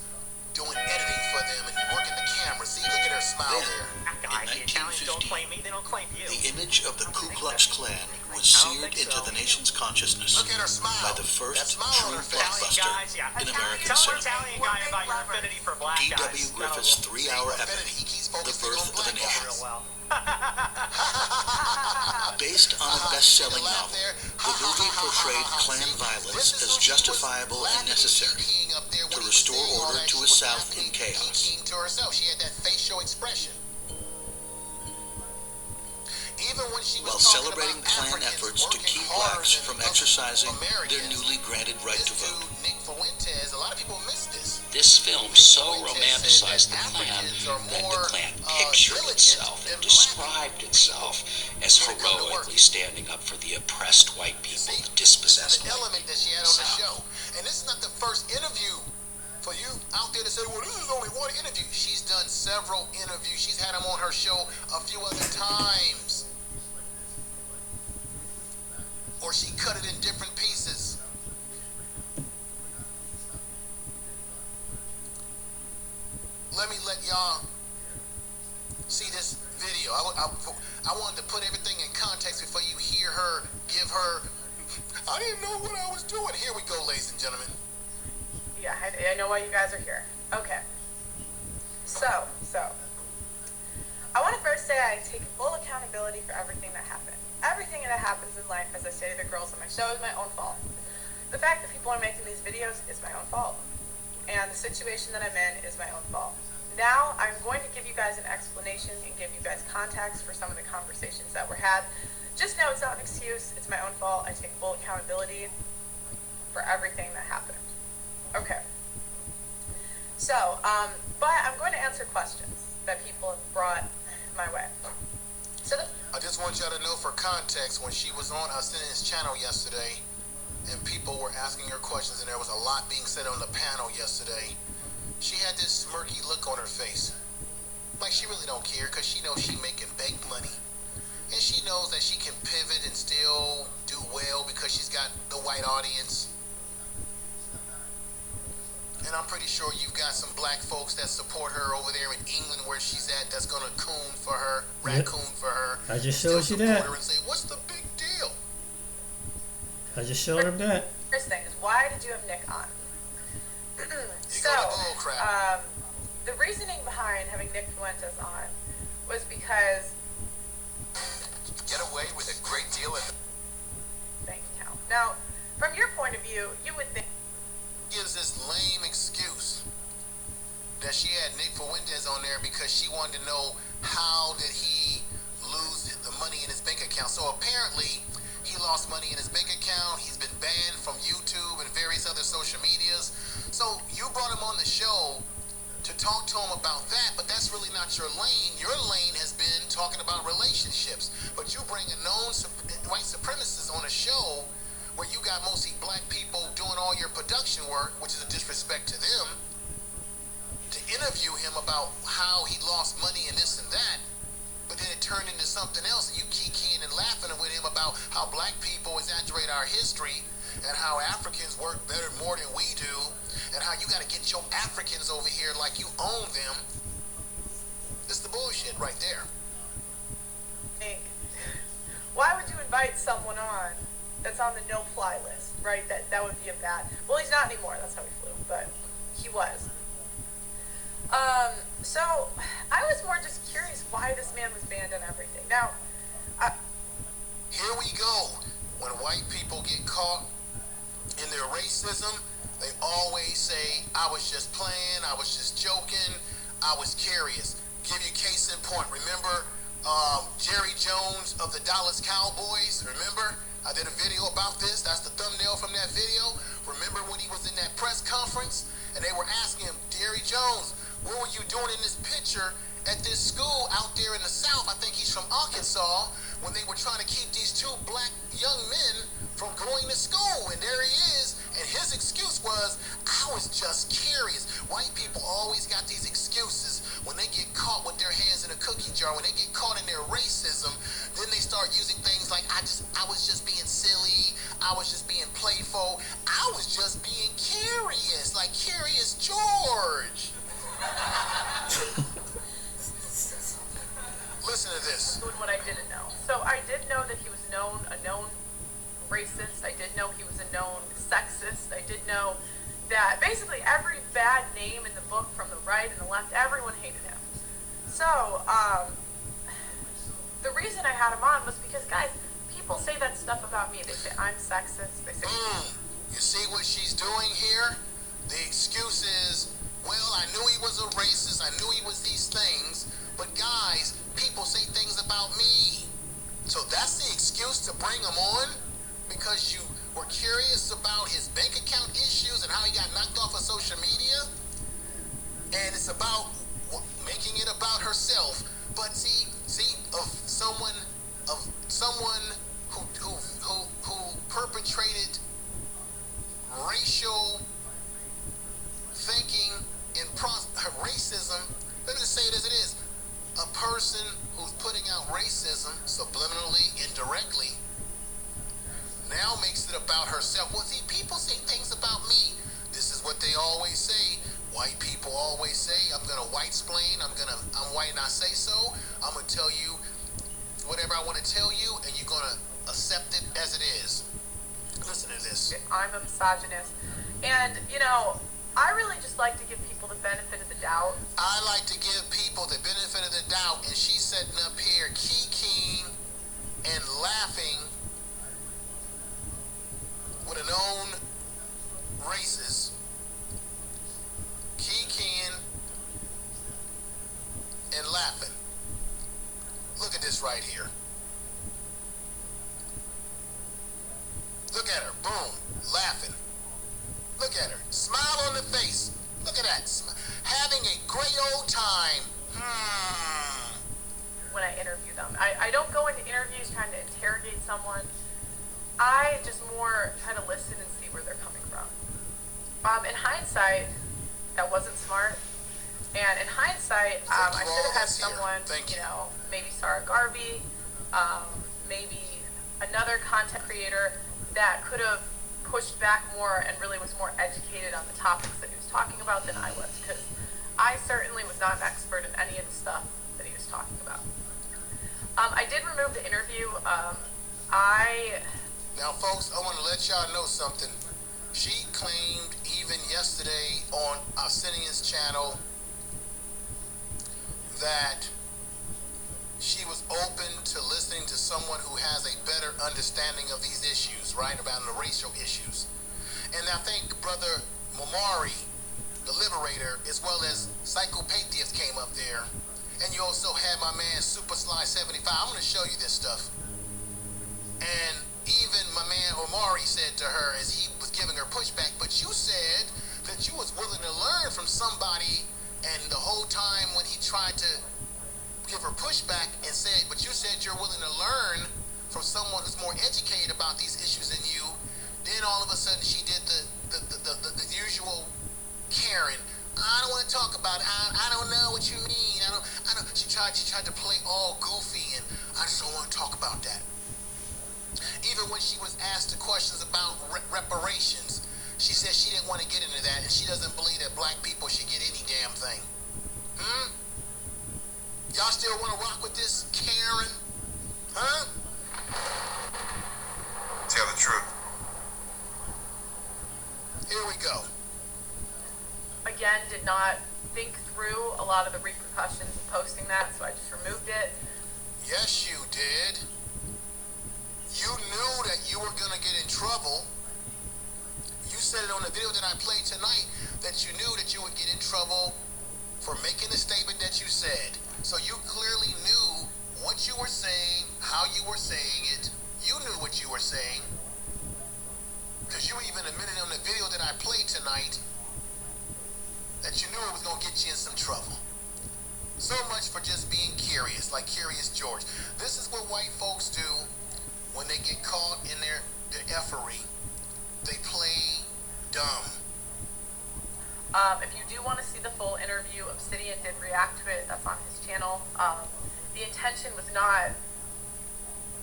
doing editing for them and working the camera. See, look at her smile there. Guys, the Italians don't claim me, they don't claim you. The image of the Ku Klux Klan was seared into the nation's consciousness Look at her smile. by the first That smile true on her face. blockbuster Guys, yeah. in American Tell an cinema. Italian guy about your affinity for black guys. D.W. Griffith's three-hour epic, He keeps The focusing Birth on of an black Image. guys. Real well. Based on a best-selling novel, the movie portrayed Klan violence as justifiable and necessary to restore order to a South in chaos. To herself, she had that facial expression. Even when she was While talking celebrating about Klan Africans efforts to working keep harder blacks than from us exercising their Americans, newly granted right to this vote. dude, Nick Fuentes, a lot of people miss this. This film so romanticized the Klan that the Klan pictured itself and described itself as heroically standing up for the oppressed white people, the dispossessed That's the white element that people she in had the on the South. show. And this is not the first interview for you out there to say, well, this is only one interview. She's done several interviews. She's had them on her show a few other times. Or she cut it in different pieces. Let me let y'all see this video. I wanted to put everything in context before you hear her give her, I didn't know what I was doing. Here we go, ladies and gentlemen. Yeah, I know why you guys are here. Okay. So, I want to first say I take full accountability for everything that happened. Everything that happens in life, as I say to the girls on my show, is my own fault. The fact that people are making these videos is my own fault. And the situation that I'm in is my own fault. Now, I'm going to give you guys an explanation and give you guys context for some of the conversations that were had. Just know it's not an excuse. It's my own fault. I take full accountability for everything that happened. Okay. So, but I'm going to answer questions that people have brought my way. So I just want y'all to know for context, when she was on Husseina's channel yesterday, and people were asking her questions, and there was a lot being said on the panel yesterday, she had this smirky look on her face. Like she really don't care, because she knows she making bank money. And she knows that she can pivot and still do well because she's got the white audience. And I'm pretty sure you've got some black folks that support her over there in England where she's at, that's gonna coon for her, raccoon for her. I just showed you that. Her and say, what's the big deal? I just showed him that. first thing is, why did you have Nick on? So, the reasoning behind having Nick Fuentes on was because get away with a great deal of bank account. Now, from your point of view, you would think gives this lame excuse that she had Nick Fuentes on there because she wanted to know how did he lose the money in his bank account. So apparently he lost money in his bank account. He's been banned from YouTube and various other social medias. So you brought him on the show to talk to him about that, but that's really not your lane. Your lane has been talking about relationships, but you bring a known white supremacist on a show where you got mostly black people doing all your production work, which is a disrespect to them, to interview him about how he lost money and this and that, but then it turned into something else, and you kikiing and laughing with him about how black people exaggerate our history and how Africans work better more than we do, and how you got to get your Africans over here like you own them. It's the bullshit right there. Why would you invite someone on that's on the no-fly list, right? That would be a bad. Well, he's not anymore. That's how he flew, but he was. So I was more just curious why this man was banned on everything. Now, here we go. When white people get caught in their racism, they always say, I was just playing, I was just joking, I was curious. Give you case in point. Remember Jerry Jones of the Dallas Cowboys? Remember? I did a video about this. That's the thumbnail from that video. Remember when he was in that press conference and they were asking him, Jerry Jones, what were you doing in this picture at this school out there in the South? I think he's from Arkansas, when they were trying to keep these two black young men from going to school. And there he is, and his excuse was, I was just curious. White people always got these excuses when they get caught with their hands in a cookie jar, when they get caught in their racism. Then they start using things like, I was just being silly, I was just being playful, I was just being curious, like Curious George. Listen to this. Doing what I didn't know. So I did know that he was a known racist. I did know he was a known sexist. I did know that basically every bad name in the book, from the right and the left, everyone hated him. So the reason I had him on was because, guys, people say that stuff about me. They say I'm sexist. They say. You see what she's doing here? The excuse is, well, I knew he was a racist, I knew he was these things, but guys, people say things about me. So that's the excuse to bring him on? Because you were curious about his bank account issues and how he got knocked off of social media? And it's about making it about herself. But see, of someone who perpetrated racial thinking and racism, let me just say it as it is. A person who's putting out racism subliminally, indirectly, now makes it about herself. Well, see, people say things about me. This is what they always say. White people always say, I'm gonna white-splain, I'm white and I say so. I'm gonna tell you whatever I want to tell you, and you're gonna accept it as it is. Listen to this. I'm a misogynist, and I really just like to give people the benefit of the doubt. I like to give people the benefit of the doubt, and she's sitting up here kikiing and laughing with a known racist, kikiing and laughing. Look at this right here. Look at her, boom, laughing. Look at her, smile on the face. Look at that, having a great old time. When I interview them, I don't go into interviews trying to interrogate someone. I just more try to listen and see where they're coming from. In hindsight, that wasn't smart. And in hindsight, I should have had someone, maybe Sarah Garvey, maybe another content creator that could have pushed back more and really was more educated on the topics that he was talking about than I was, because I certainly was not an expert in any of the stuff that he was talking about. I did remove the interview. Now, folks, I want to let y'all know something. She claimed even yesterday on Arsenian's channel that she was open to listening to someone who has a better understanding of these issues, right, about the racial issues. And I think Brother Momari, the Liberator, as well as Psychopathia came up there. And you also had my man Super Sly 75. I'm going to show you this stuff. And even my man Omari said to her as he was giving her pushback, but you said that you was willing to learn from somebody And the whole time when he tried to give her pushback and said, but you said you're willing to learn from someone who's more educated about these issues than you, then all of a sudden she did the usual Karen. I don't want to talk about it. I don't know what you mean. I don't. She tried to play all goofy, and I just don't want to talk about that. Even when she was asked the questions about reparations, she said she didn't want to get into that, and she doesn't believe that black people should get any damn thing. Y'all still want to rock with this Karen? Huh? Tell the truth. Here we go. Again, did not think through a lot of the repercussions of posting that, so I just removed it. Yes, you did. You knew that you were going to get in trouble. You said it on the video that I played tonight, that you knew that you would get in trouble for making the statement that you said. So you clearly knew what you were saying, how you were saying it. You knew what you were saying. Because you even admitted on the video that I played tonight that you knew it was going to get you in some trouble. So much for just being curious, like Curious George. This is what white folks do when they get caught in their effery. They play dumb. If you do want to see the full interview, Obsidian did react to it. That's on his channel. The intention was not,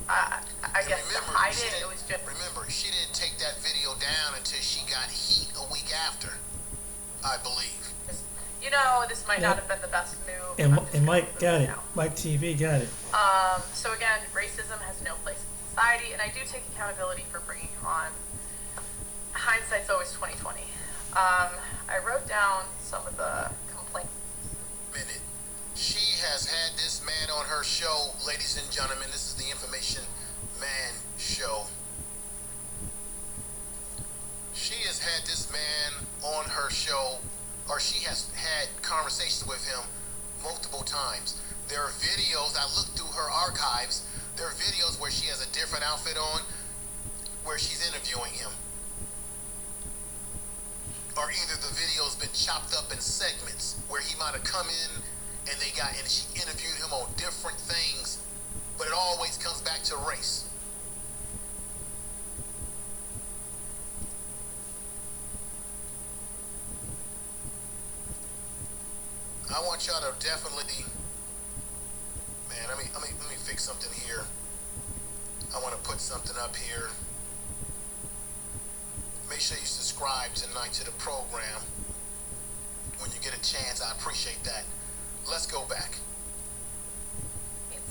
I guess, to hide it. It was just... Remember, she didn't take that video down until she got heat a week after, I believe. You know, this might not have been the best move. And Mike got it. Mike TV got it. So again, racism has no place in society, and I do take accountability for bringing him on. Hindsight's always 20/20. I wrote down some of the complaints. She has had this man on her show, ladies and gentlemen. This is the Information Man Show. She has had this man on her show, or she has had conversations with him multiple times. There are videos, I looked through her archives, there are videos where she has a different outfit on, where she's interviewing him. Or either the video's been chopped up in segments where he might have come in and she interviewed him on different things, but it always comes back to race. I want y'all to definitely, man, let me fix something here. I want to put something up here. Make sure you subscribe tonight to the program. When you get a chance, I appreciate that. Let's go back.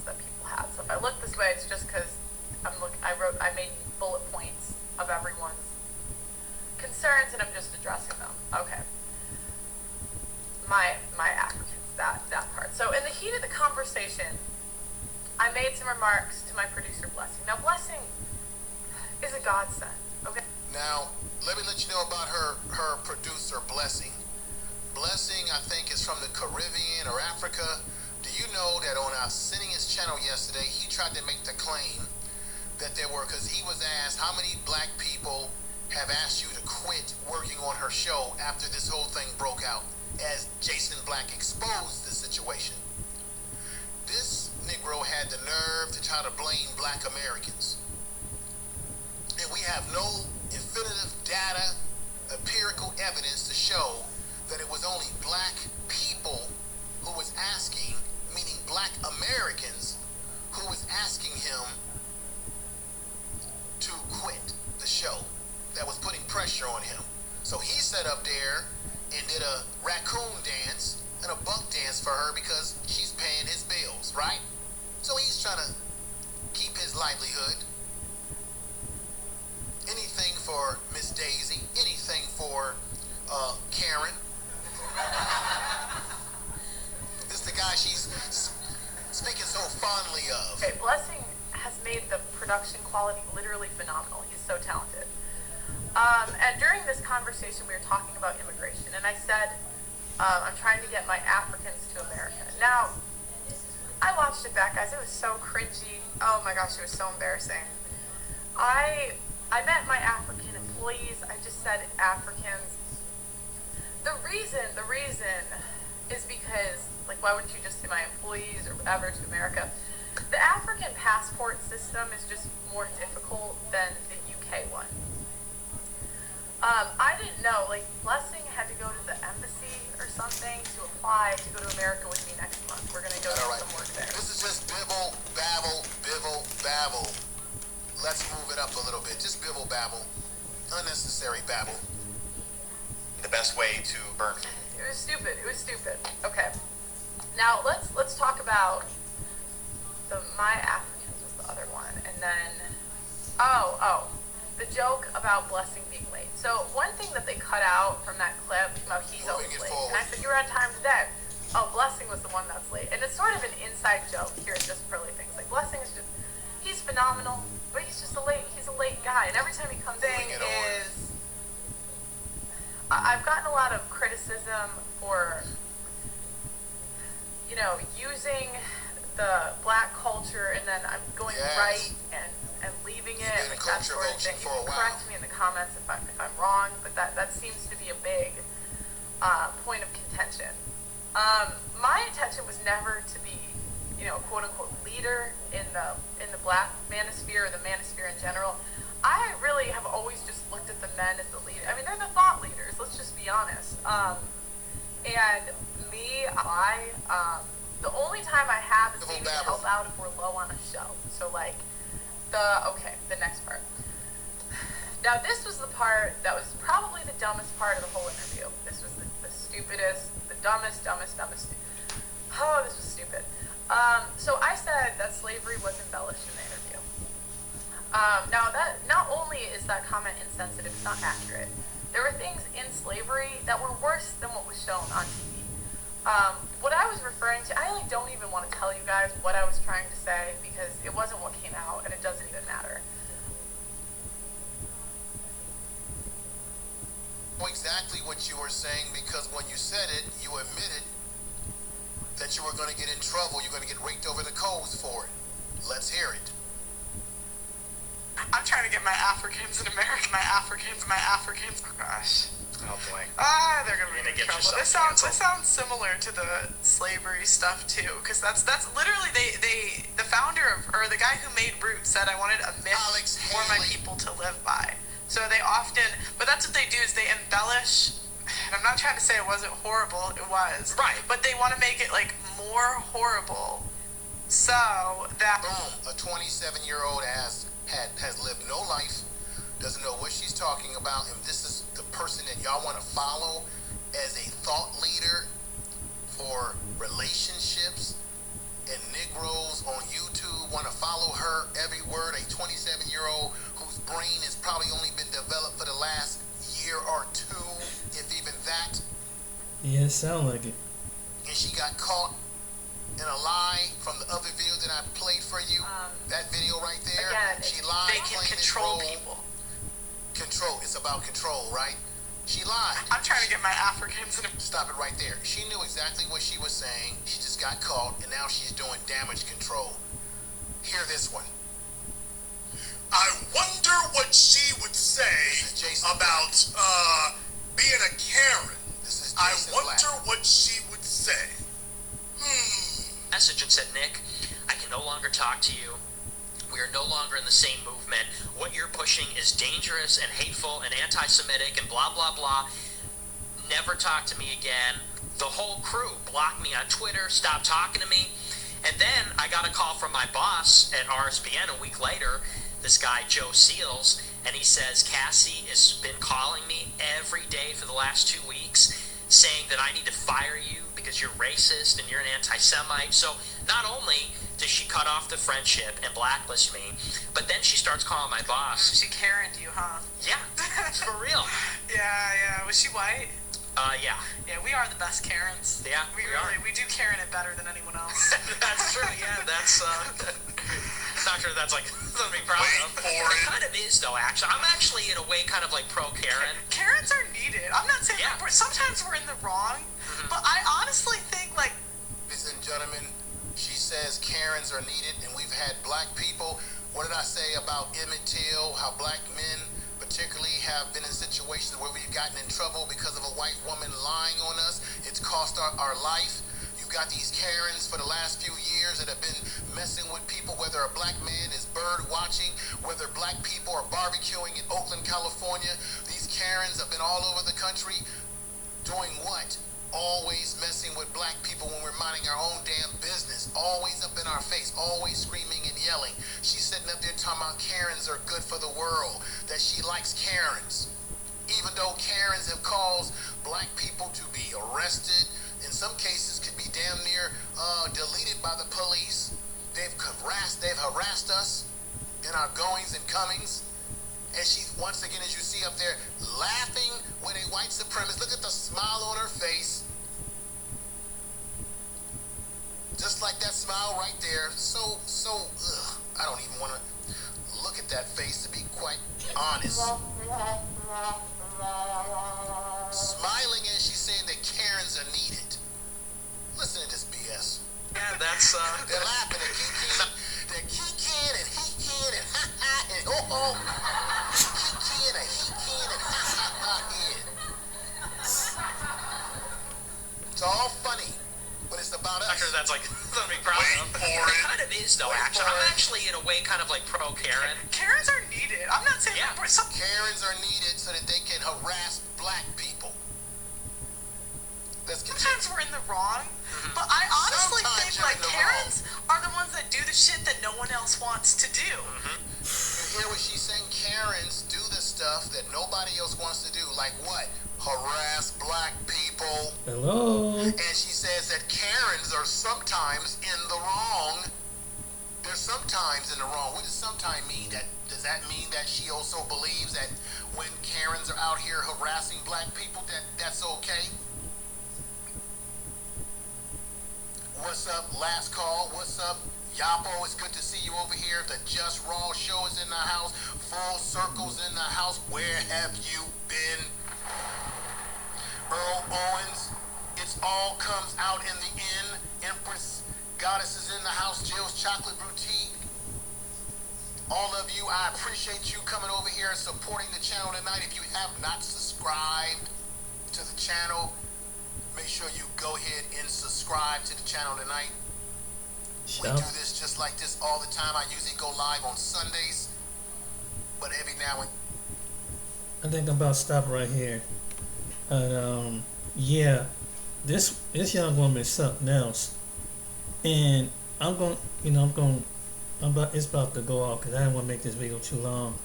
That people have. So if I look this way, it's just because I made bullet points of everyone's concerns, and I'm just addressing them. Okay. My Africans, that part. So in the heat of the conversation, I made some remarks to my producer, Blessing. Now, Blessing is a godsend. Okay. Now, let me let you know about her producer, Blessing. Blessing, I think, is from the Caribbean or Africa. Do you know that on Arsenio's channel yesterday, he tried to make the claim that there were, because he was asked how many black people have asked you to quit working on her show after this whole thing broke out, as Jason Black exposed the situation. This Negro had the nerve to try to blame black Americans. And we have no definitive data, empirical evidence to show that it was only black people who was asking, meaning black Americans, who was asking him to quit the show, that was putting pressure on him. So he sat up there and did a raccoon dance and a buck dance for her because she's paying his bills, right? So he's trying to keep his livelihood. Anything for Miss Daisy, anything for Karen. This is the guy she's speaking so fondly of. Okay, Blessing has made the production quality literally phenomenal. He's so talented. And during this conversation, we were talking about immigration, and I said, I'm trying to get my Africans to America. Now, I watched it back, guys. It was so cringy. Oh my gosh, it was so embarrassing. I meant my African employees. I just said Africans. The reason is because, like, why wouldn't you just say my employees or whatever to America? The African passport system is just more difficult than the UK one. I didn't know, like, Blessing had to go to the embassy or something to apply to go to America with me next month. We're going to go do some work there. This is just bibble, babble, bibble, babble. Let's move it up a little bit. Just bibble, babble. Unnecessary babble. The best way to burn. It was stupid. It was stupid. Okay. Now, let's talk about the My Africans was the other one. And then, the joke about Blessing being late. So one thing that they cut out from that clip about he's always late, and I said, you were on time today. Oh, Blessing was the one that's late. And it's sort of an inside joke here at JustPearlyThings. Like, Blessing is just, he's phenomenal, but he's just he's a late guy. And every time he comes in is, I've gotten a lot of criticism for, you know, using the black culture and then I'm going right and leaving it, like that sort of thing. You can correct me in the comments if I'm wrong, but that seems to be a big point of contention. My intention was never to be, you know, quote unquote leader in the black manosphere or the manosphere in general. I really have always just looked at the men as the leader. I mean, they're the thought leaders. Let's just be honest. And me, the only time I have is maybe to help out if we're low on a show. So like the next part. Now this was the part that was probably the dumbest part of the whole interview. This was the stupidest, the dumbest. Oh, this was stupid. So I said that slavery was embellished in the interview. Now that, not only is that comment insensitive, it's not accurate. There were things in slavery that were worse than what was shown on TV. What I was referring to, I don't even want to tell you guys what I was trying to say because it wasn't what came out and it doesn't even matter. Exactly what you were saying because when you said it, you admitted that you were going to get in trouble. You're going to get raked over the coals for it. Let's hear it. I'm trying to get my Africans in America. My Africans. Oh gosh. Oh boy. They're gonna be in trouble. This sounds similar to the slavery stuff too, because that's literally the founder of, or the guy who made Roots said I wanted a myth for my people to live by. So they often, but that's what they do is they embellish. And I'm not trying to say it wasn't horrible. It was. Right. But they want to make it like more horrible, so that boom, a 27-year-old has lived no life, doesn't know what she's talking about, and this is the person that y'all want to follow as a thought leader for relationships, and Negroes on YouTube want to follow her every word. A 27-year-old whose brain has probably only been developed for the last year or two, if even that. Yeah, it sound like it. And she got caught in a lie from the other video that I played for you. That video right there. Again, she lied. they can control people. Control. It's about control, right? She lied. I'm trying to get my Africans in. Stop it right there. She knew exactly what she was saying. She just got caught, and now she's doing damage control. Hear this one. I wonder what she would say about being a Karen. This is I Jason wonder Black. what she would say. Message and said, Nick, I can no longer talk to you. We are no longer in the same movement. What you're pushing is dangerous and hateful and anti-Semitic and blah, blah, blah. Never talk to me again. The whole crew blocked me on Twitter, stopped talking to me. And then I got a call from my boss at RSPN a week later, this guy Joe Seals, and he says, Cassie has been calling me every day for the last 2 weeks saying that I need to fire you because you're racist and you're an anti-Semite. So not only does she cut off the friendship and blacklist me, but then she starts calling my boss. She Karen'd you, huh? Yeah, for real. Yeah. Was she white? Yeah. Yeah, we are the best Karens. Yeah, we do Karen it better than anyone else. That's true, yeah, that's, not sure that's like something to be proud of. It kind of is, though, actually. I'm actually, in a way, kind of like pro-Karen. Karens are needed. I'm not saying sometimes we're in the wrong, but I honestly think, like... Ladies and gentlemen, she says Karens are needed, and we've had black people. What did I say about Emmett Till, how black men particularly have been in situations where we've gotten in trouble because of a white woman lying on us. It's cost our life. You've got these Karens for the last few years that have been messing with people, whether a black man is bird watching, whether black people are barbecuing in Oakland, California. These Karens have been all over the country doing what? Always messing with black people when we're minding our own damn business. Always up in our face, always screaming and yelling. She's sitting up there talking about Karens are good for the world, that she likes Karens. Even though Karens have caused black people to be arrested, in some cases could be damn near deleted by the police. They've harassed us in our goings and comings. And she's, once again, as you see up there, laughing with a white supremacist. Look at the smile on her face. Just like that smile right there. So, I don't even want to look at that face, to be quite honest. Smiling as she's saying that Karens are needed. Listen to this BS. Yeah, that's They're laughing and kikiing. They're kikiing and he-kiing and ha-ha and oh-oh. Kikiing and he-kiing and ha-ha-ha. It's all funny when it's about us. I'm sure that's like something problem. It kind of is though. Actually, I'm actually in a way kind of like pro Karen. Karens are needed. I'm not saying Yeah. some Karens are needed so that they can harass black people. Let's continue. sometimes we're in the wrong, but I honestly Sometimes think you're like in the Karens are the ones that do the shit that no one else wants to do. You hear what she's saying? Karens do the stuff that nobody else wants to do. Like what? Harass black people. Hello. And she says that Karens are sometimes in the wrong. They're sometimes in the wrong. What does sometime mean? Does that mean that she also believes that when Karens are out here harassing black people, that's okay? What's up, Last Call? What's up, Yapo? It's good to see you over here. The Just Raw show is in the house. Full Circle's in the house. Where have you been? Earl Owens. It's all comes out in the end. Empress Goddess is in the house. Jill's Chocolate Boutique. All of you, I appreciate you coming over here and supporting the channel tonight. If you have not subscribed to the channel, make sure you go ahead and subscribe to the channel tonight. We do this just like this all the time. I usually go live on Sundays, but every now and I think I'm about to stop right here. Yeah, this young woman is something else, and it's about to go off because I don't want to make this video too long.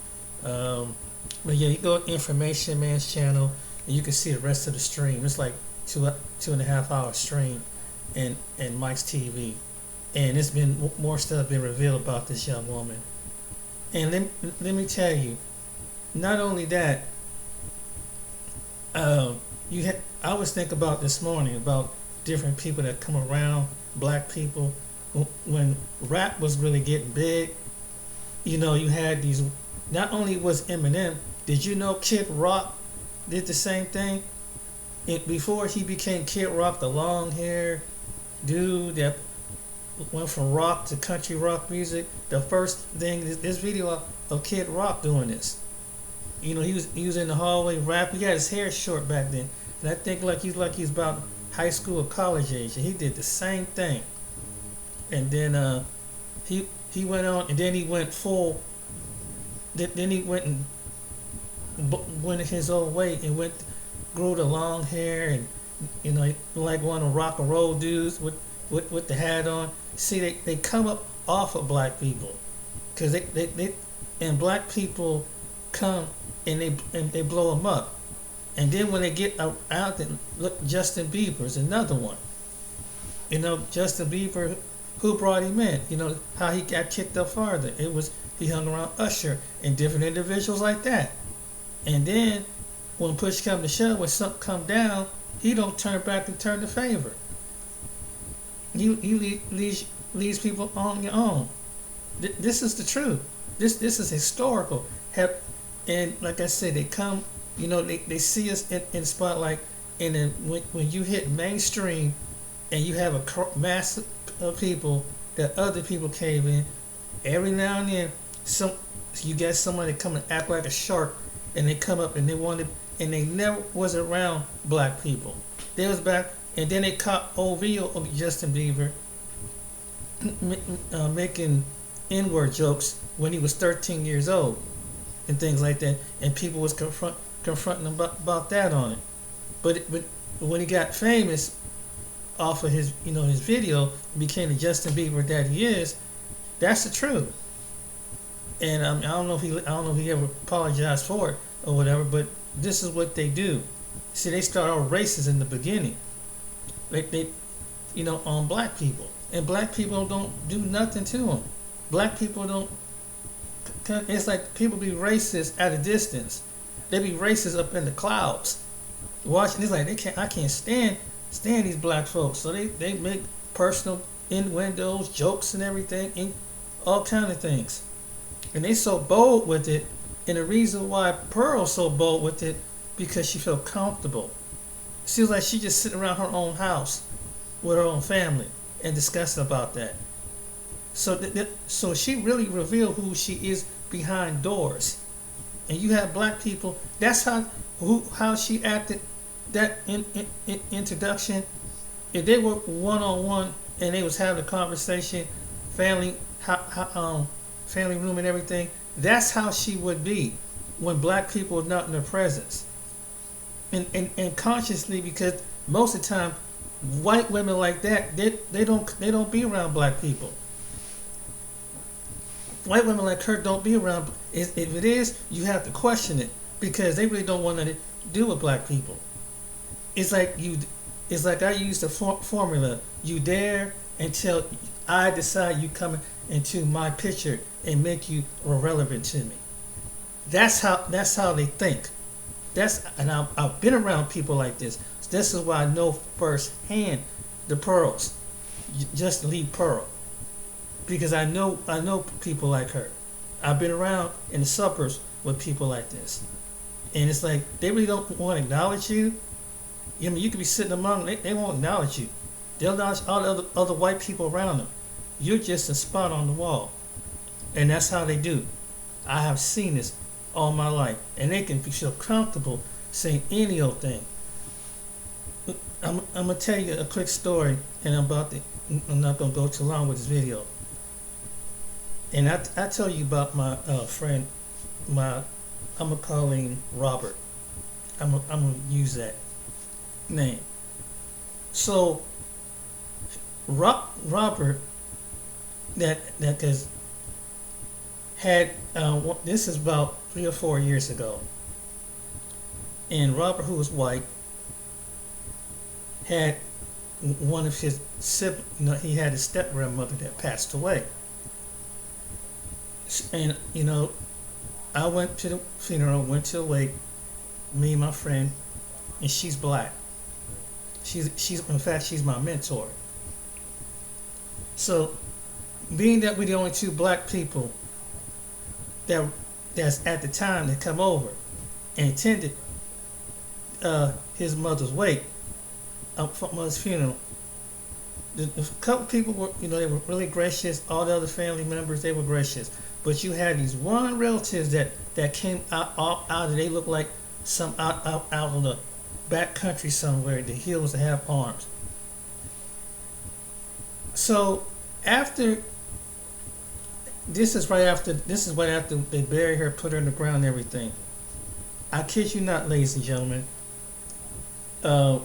But yeah, you go to Information Man's channel and you can see the rest of the stream. It's like 2.5 hour stream, and Mike's TV, and it's been more stuff been revealed about this young woman. And let me tell you, not only that, I was thinking about this morning about different people that come around black people when rap was really getting big. You know, you had these. Not only was Eminem, did you know Kid Rock did the same thing? Before he became Kid Rock, the long hair dude that went from rock to country rock music. The first thing is this video of Kid Rock doing this. You know, he was in the hallway rapping. He had his hair short back then, and I think he was about high school or college age, and he did the same thing. And then he went on, and then he went full. Then he went and went his own way and grew the long hair, and you know, like one of the rock and roll dudes with the hat on. See, they come up off of black people, because they and black people come and they blow them up. And then when they get out, look, Justin Bieber's another one. You know, Justin Bieber, who brought him in? You know how he got kicked up farther. He hung around Usher and different individuals like that. And then when push come to shove, when something come down, he don't turn back and turn the favor. You leaves people on your own. This is the truth. This is historical. And like I said, they come, you know, they see us in the spotlight, and then when you hit mainstream and you have a mass of people that other people came in, every now and then you get somebody come and act like a shark and they come up and they wanted, and they never was around black people. They was back, and then they caught old video of Justin Bieber making N-word jokes when he was 13 years old and things like that, and people was confronting him about that on it. But when he got famous off of his his video, became the Justin Bieber that he is, that's the truth. And I don't know if he ever apologized for it or whatever, but this is what they do. See, they start all racist in the beginning, like they on black people, and black people don't do nothing to them. Black people don't. It's like people be racist at a distance. They be racist up in the clouds. Watching, it's like I can't stand these black folks. So they make personal innuendos, jokes, and everything, and all kind of things. And they so bold with it. And the reason why Pearl's so bold with it, because she felt comfortable. She was like she just sitting around her own house with her own family and discussing about that. So she really revealed who she is behind doors. And you have black people. That's how she acted. That in introduction. If they were one-on-one and they was having a conversation, family room and everything, that's how she would be when black people are not in her presence. And consciously, because most of the time, white women like that, they don't be around black people. White women like her don't be around. If it is, you have to question it, because they really don't want nothing to do with black people. It's like I use the formula. You there until I decide you coming into my picture and make you irrelevant to me. That's how they think. And I've been around people like this. This is why I know firsthand the Pearls, just lead Pearl, because I know people like her. I've been around in the suburbs with people like this, and it's like they really don't want to acknowledge you. I mean, you could be sitting among them, they won't acknowledge you. They'll acknowledge all the other white people around them. You're just a spot on the wall. And that's how they do. I have seen this all my life. And they can feel comfortable saying any old thing. I'm going to tell you a quick story, and I'm not going to go too long with this video. And I tell you about my friend, I'm going to call him Robert. I'm going to use that name. So Robert that had this is about 3 or 4 years ago, and Robert, who was white, had one of his siblings. He had his step grandmother that passed away, and I went to the funeral, went to the wake, me and my friend, and she's black. She's in fact, she's my mentor. So, being that we're the only two black people that's at the time that come over and attended his mother's wake, mother's funeral, the couple people were, they were really gracious. All the other family members, they were gracious. But you had these one relatives that came out, they looked like some out of the back country somewhere, the hills that have arms. So this is right after they buried her, put her in the ground and everything. I kid you not, ladies and gentlemen.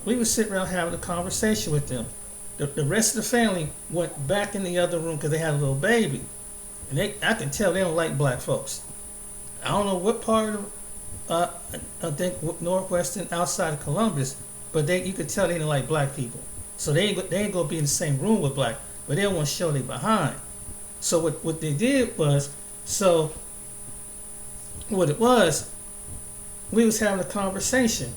We would sit around having a conversation with them. The rest of the family went back in the other room because they had a little baby. And I can tell they don't like black folks. I don't know what part of I think Northwestern, outside of Columbus, but you could tell they didn't like black people. So they ain't gonna be in the same room with black, but they don't want to show they behind. So what they did was, we was having a conversation,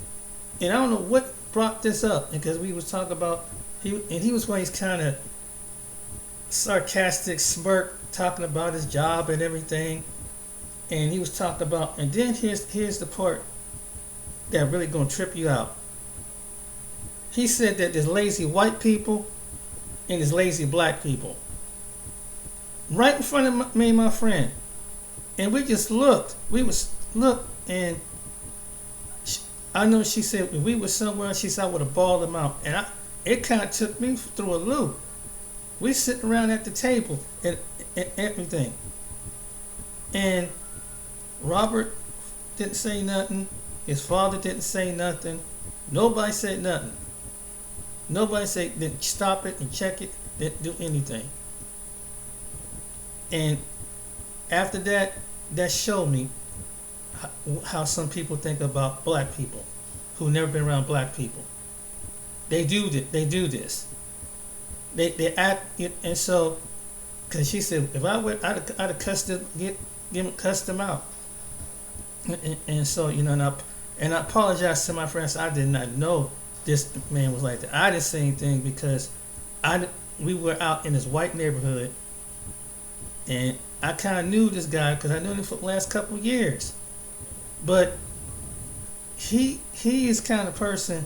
and I don't know what brought this up, because we was talking about he was one of these kind of sarcastic smirk, talking about his job and everything. And he was talking about, and then here's the part that really gonna trip you out. He said that there's lazy white people and there's lazy black people. Right in front of me and my friend. And we just looked. And I know she said if we were somewhere, she said I would have balled them out, and it kind of took me through a loop. We sitting around at the table and everything, and Robert didn't say nothing. His father didn't say nothing. Nobody said nothing. Nobody said didn't stop it and check it. Didn't do anything. And after that, that showed me how some people think about black people who never been around black people. They do this. They act, and so, cause she said if I would, I'd have cussed them out. And so and I apologize to my friends. I did not know this man was like that. I didn't say anything because we were out in this white neighborhood, and I kind of knew this guy because I knew him for the last couple of years. But he is kind of person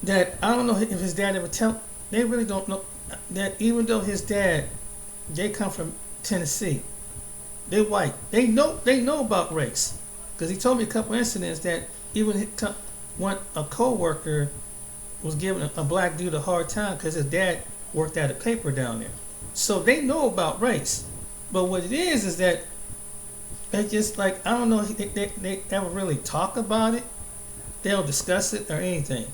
that I don't know if his dad ever tell. They really don't know that even though his dad, they come from Tennessee, they white. They know about race because he told me a couple incidents that even when a co-worker was giving a black dude a hard time because his dad worked at a paper down there. So they know about race. But what it is that they just like, I don't know if they ever really talk about it. They don't discuss it or anything.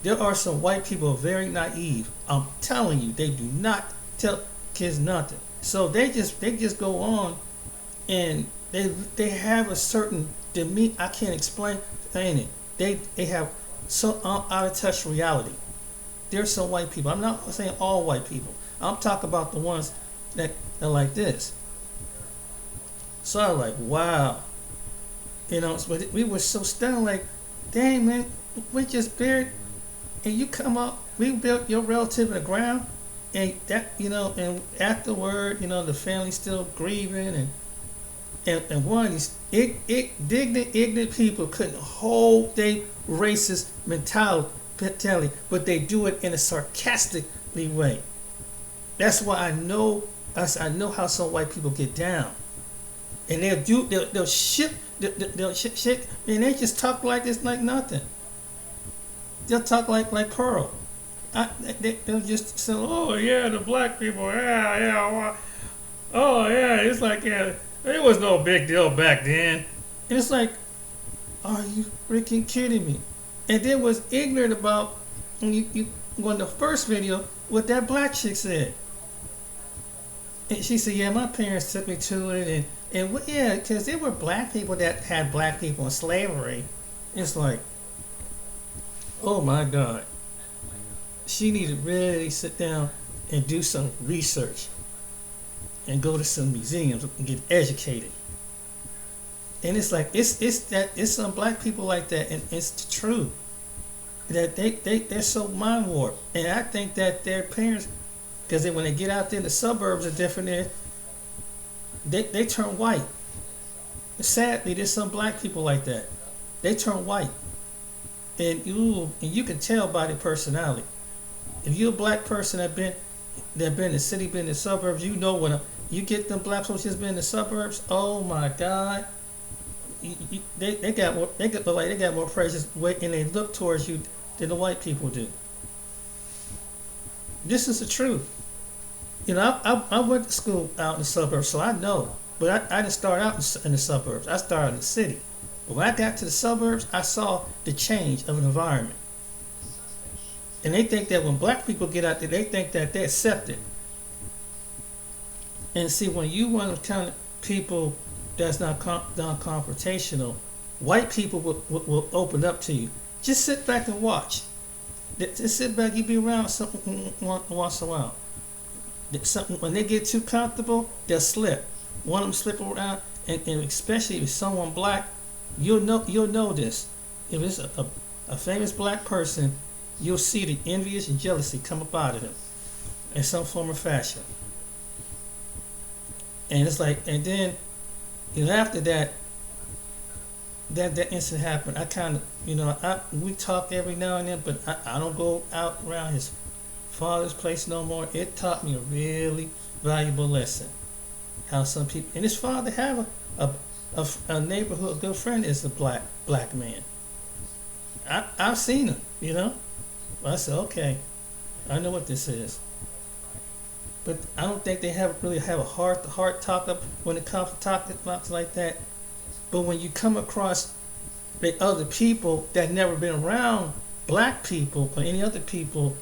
There are some white people very naive. I'm telling you, they do not tell kids nothing. So they just go on and they have a certain demeanor. I can't explain it. They have so out of touch reality. There's some white people. I'm not saying all white people. I'm talking about the ones that are like this. So I was like, wow. But we were so stunned, like, dang man, we just buried, and you come up, we built your relative in the ground, and that, and afterward, the family's still grieving, and one of these ignorant people couldn't hold their racist mentality, but they do it in a sarcastically way. That's why I know how some white people get down, and they'll shit, and they just talk like it's like nothing. They'll talk like Pearl. They'll just say, oh yeah, the black people, yeah, oh yeah, it's like it was no big deal back then. And it's like, are you freaking kidding me? And then was ignorant about when the first video what that black chick said. And she said, yeah, my parents took me to it, and yeah, because there were black people that had black people in slavery. It's like, oh my God. She need to really sit down and do some research and go to some museums and get educated. And it's like it's some black people like that, and it's true that they're so mind warped. And I think that their parents, because when they get out there in the suburbs are different, they turn white. Sadly, there's some black people like that. They turn white, and you can tell by their personality. If you're a black person that been in the city, been in the suburbs, when you get them black folks just been in the suburbs. Oh my God, they got more precious weight, and they look towards you than the white people do. This is the truth. I went to school out in the suburbs, so I know. But I didn't start out in the suburbs. I started in the city. But when I got to the suburbs, I saw the change of an environment. And they think that when black people get out there, they think that they're accepted. And see, when you want to kind of people that's not non-confrontational, white people will open up to you. Just sit back and watch. Just sit back. You be around something once in a while. When they get too comfortable, they'll slip. One of them slip around, and especially if it's someone black, you'll know this. If it's a famous black person, you'll see the envious and jealousy come up out of them in some form or fashion. And it's like, and then, after that incident happened, I kind of, we talk every now and then, but I don't go out around his father's place no more. It taught me a really valuable lesson. How some people, and his father have a neighborhood, a good friend is a black man. I've seen him, you know. I said, okay, I know what this is. But I don't think they really have a heart to heart talk up when it comes to topics like that. But when you come across the other people that never been around black people or any other people,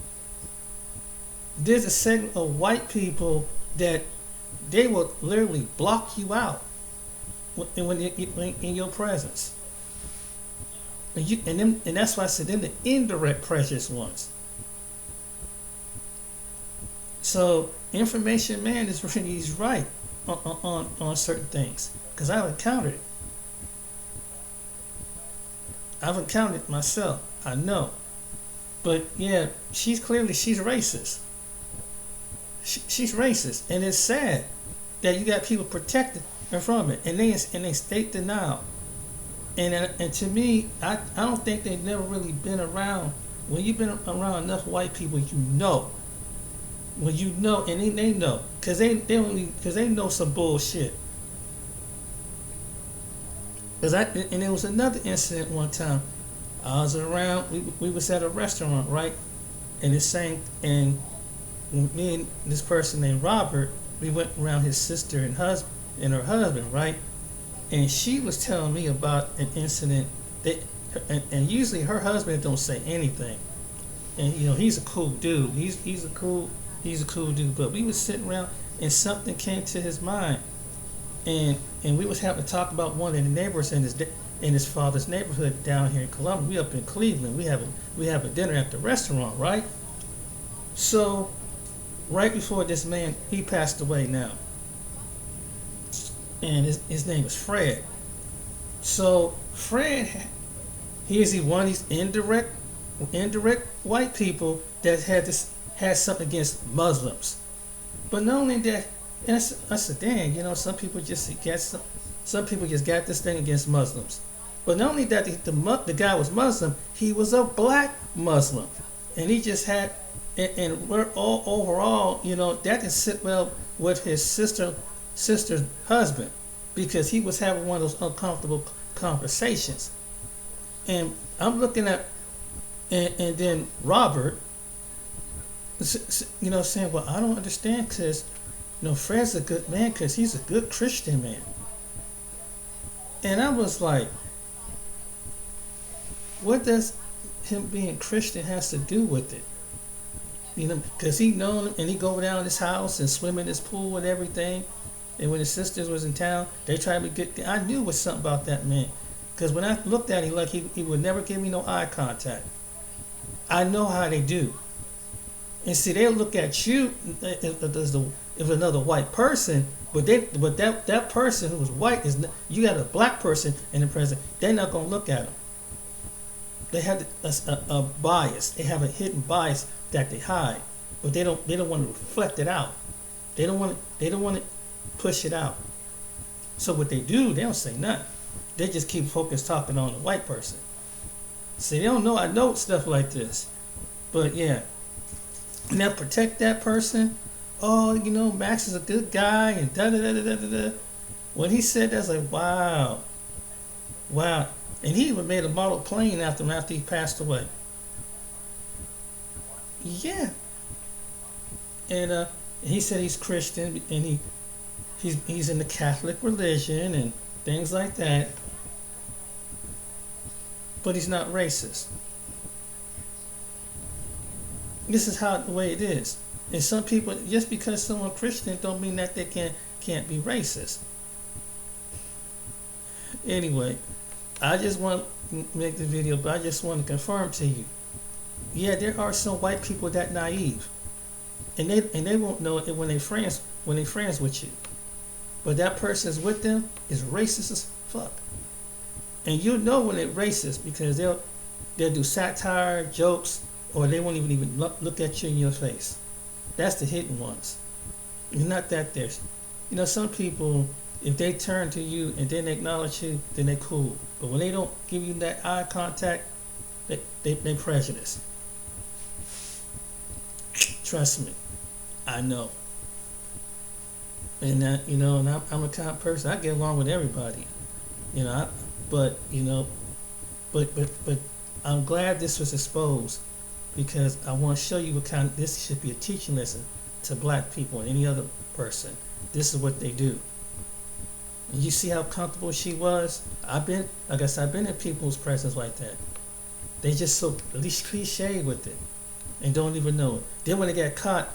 there's a segment of white people that they will literally block you out when in your presence. And that's why I said them the indirect precious ones. So information man is really, he's right on certain things, because I've encountered it. I've encountered it myself. I know. But yeah, she's racist. She's racist, and it's sad that you got people protecting her from it, and they state denial. And to me, I don't think they've never really been around. When you've been around enough white people, you know. When you know, and they know, because they know some bullshit. And there was another incident one time. I was around. We was at a restaurant, right? And me and this person named Robert, we went around his sister and her husband, right? And she was telling me about an incident that, and usually her husband don't say anything, and you know he's a cool dude. He's a cool dude. But we was sitting around and something came to his mind, and we was having to talk about one of the neighbors in his father's neighborhood down here in Columbus. We up in Cleveland. We have a dinner at the restaurant, right? So right before this man, he passed away now. And his name is Fred. So Fred, he is one of these indirect white people that had something against Muslims. But not only that, and I said, dang, you know, some people just got this thing against Muslims. But not only that, the guy was Muslim, he was a black Muslim, and he just had, and we're all overall, you know, that can sit well with his sister's husband, because he was having one of those uncomfortable conversations. And I'm looking at, and then Robert, you know, saying, well, I don't understand, because, you know, Fred's a good man because he's a good Christian man. And I was like, what does him being Christian has to do with it? You know, because he known him, and he go down his house and swim in his pool and everything. And when his sisters was in town, they tried to get. I knew it was something about that man, because when I looked at him, like he would never give me no eye contact. I know how they do. And see, they'll look at you if another white person, but that person who was white is not, you got a black person in the present. They're not gonna look at him. They have a bias. They have a hidden bias that they hide, but they don't want to reflect it out. They don't want to push it out. So what they do, they don't say nothing. They just keep focused talking on the white person. See, they don't know I know stuff like this. But yeah. Now protect that person. Oh, you know, Max is a good guy and da da da da da da. When he said that, I was like, wow. Wow. And he even made a model plane after he passed away. Yeah. And he said he's Christian, and he's in the Catholic religion and things like that. But he's not racist. This is the way it is. And some people, just because someone Christian, don't mean that they can't be racist. Anyway, I just want to make the video, but I just want to confirm to you. Yeah, there are some white people that naive, and they won't know it when they friends with you. But that person is with them is racist as fuck, and you know when they're racist because they'll do satire, jokes, or they won't even look at you in your face. That's the hidden ones. It's not that there's, you know, some people, if they turn to you and then they acknowledge you, then they're cool. But when they don't give you that eye contact, they prejudice. Trust me, I know. And that, you know, and I'm a kind of person. I get along with everybody. You know, but you know, but I'm glad this was exposed because I want to show you what kind. This should be a teaching lesson to black people and any other person. This is what they do. And you see how comfortable she was? I've been in people's presence like that. They just so at least cliche with it and don't even know it. Then when they get caught,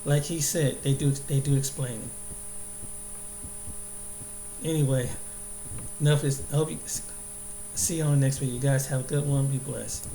like he said, they do explain it. Anyway, enough is. I hope you see you on the next video. You guys have a good one. Be blessed.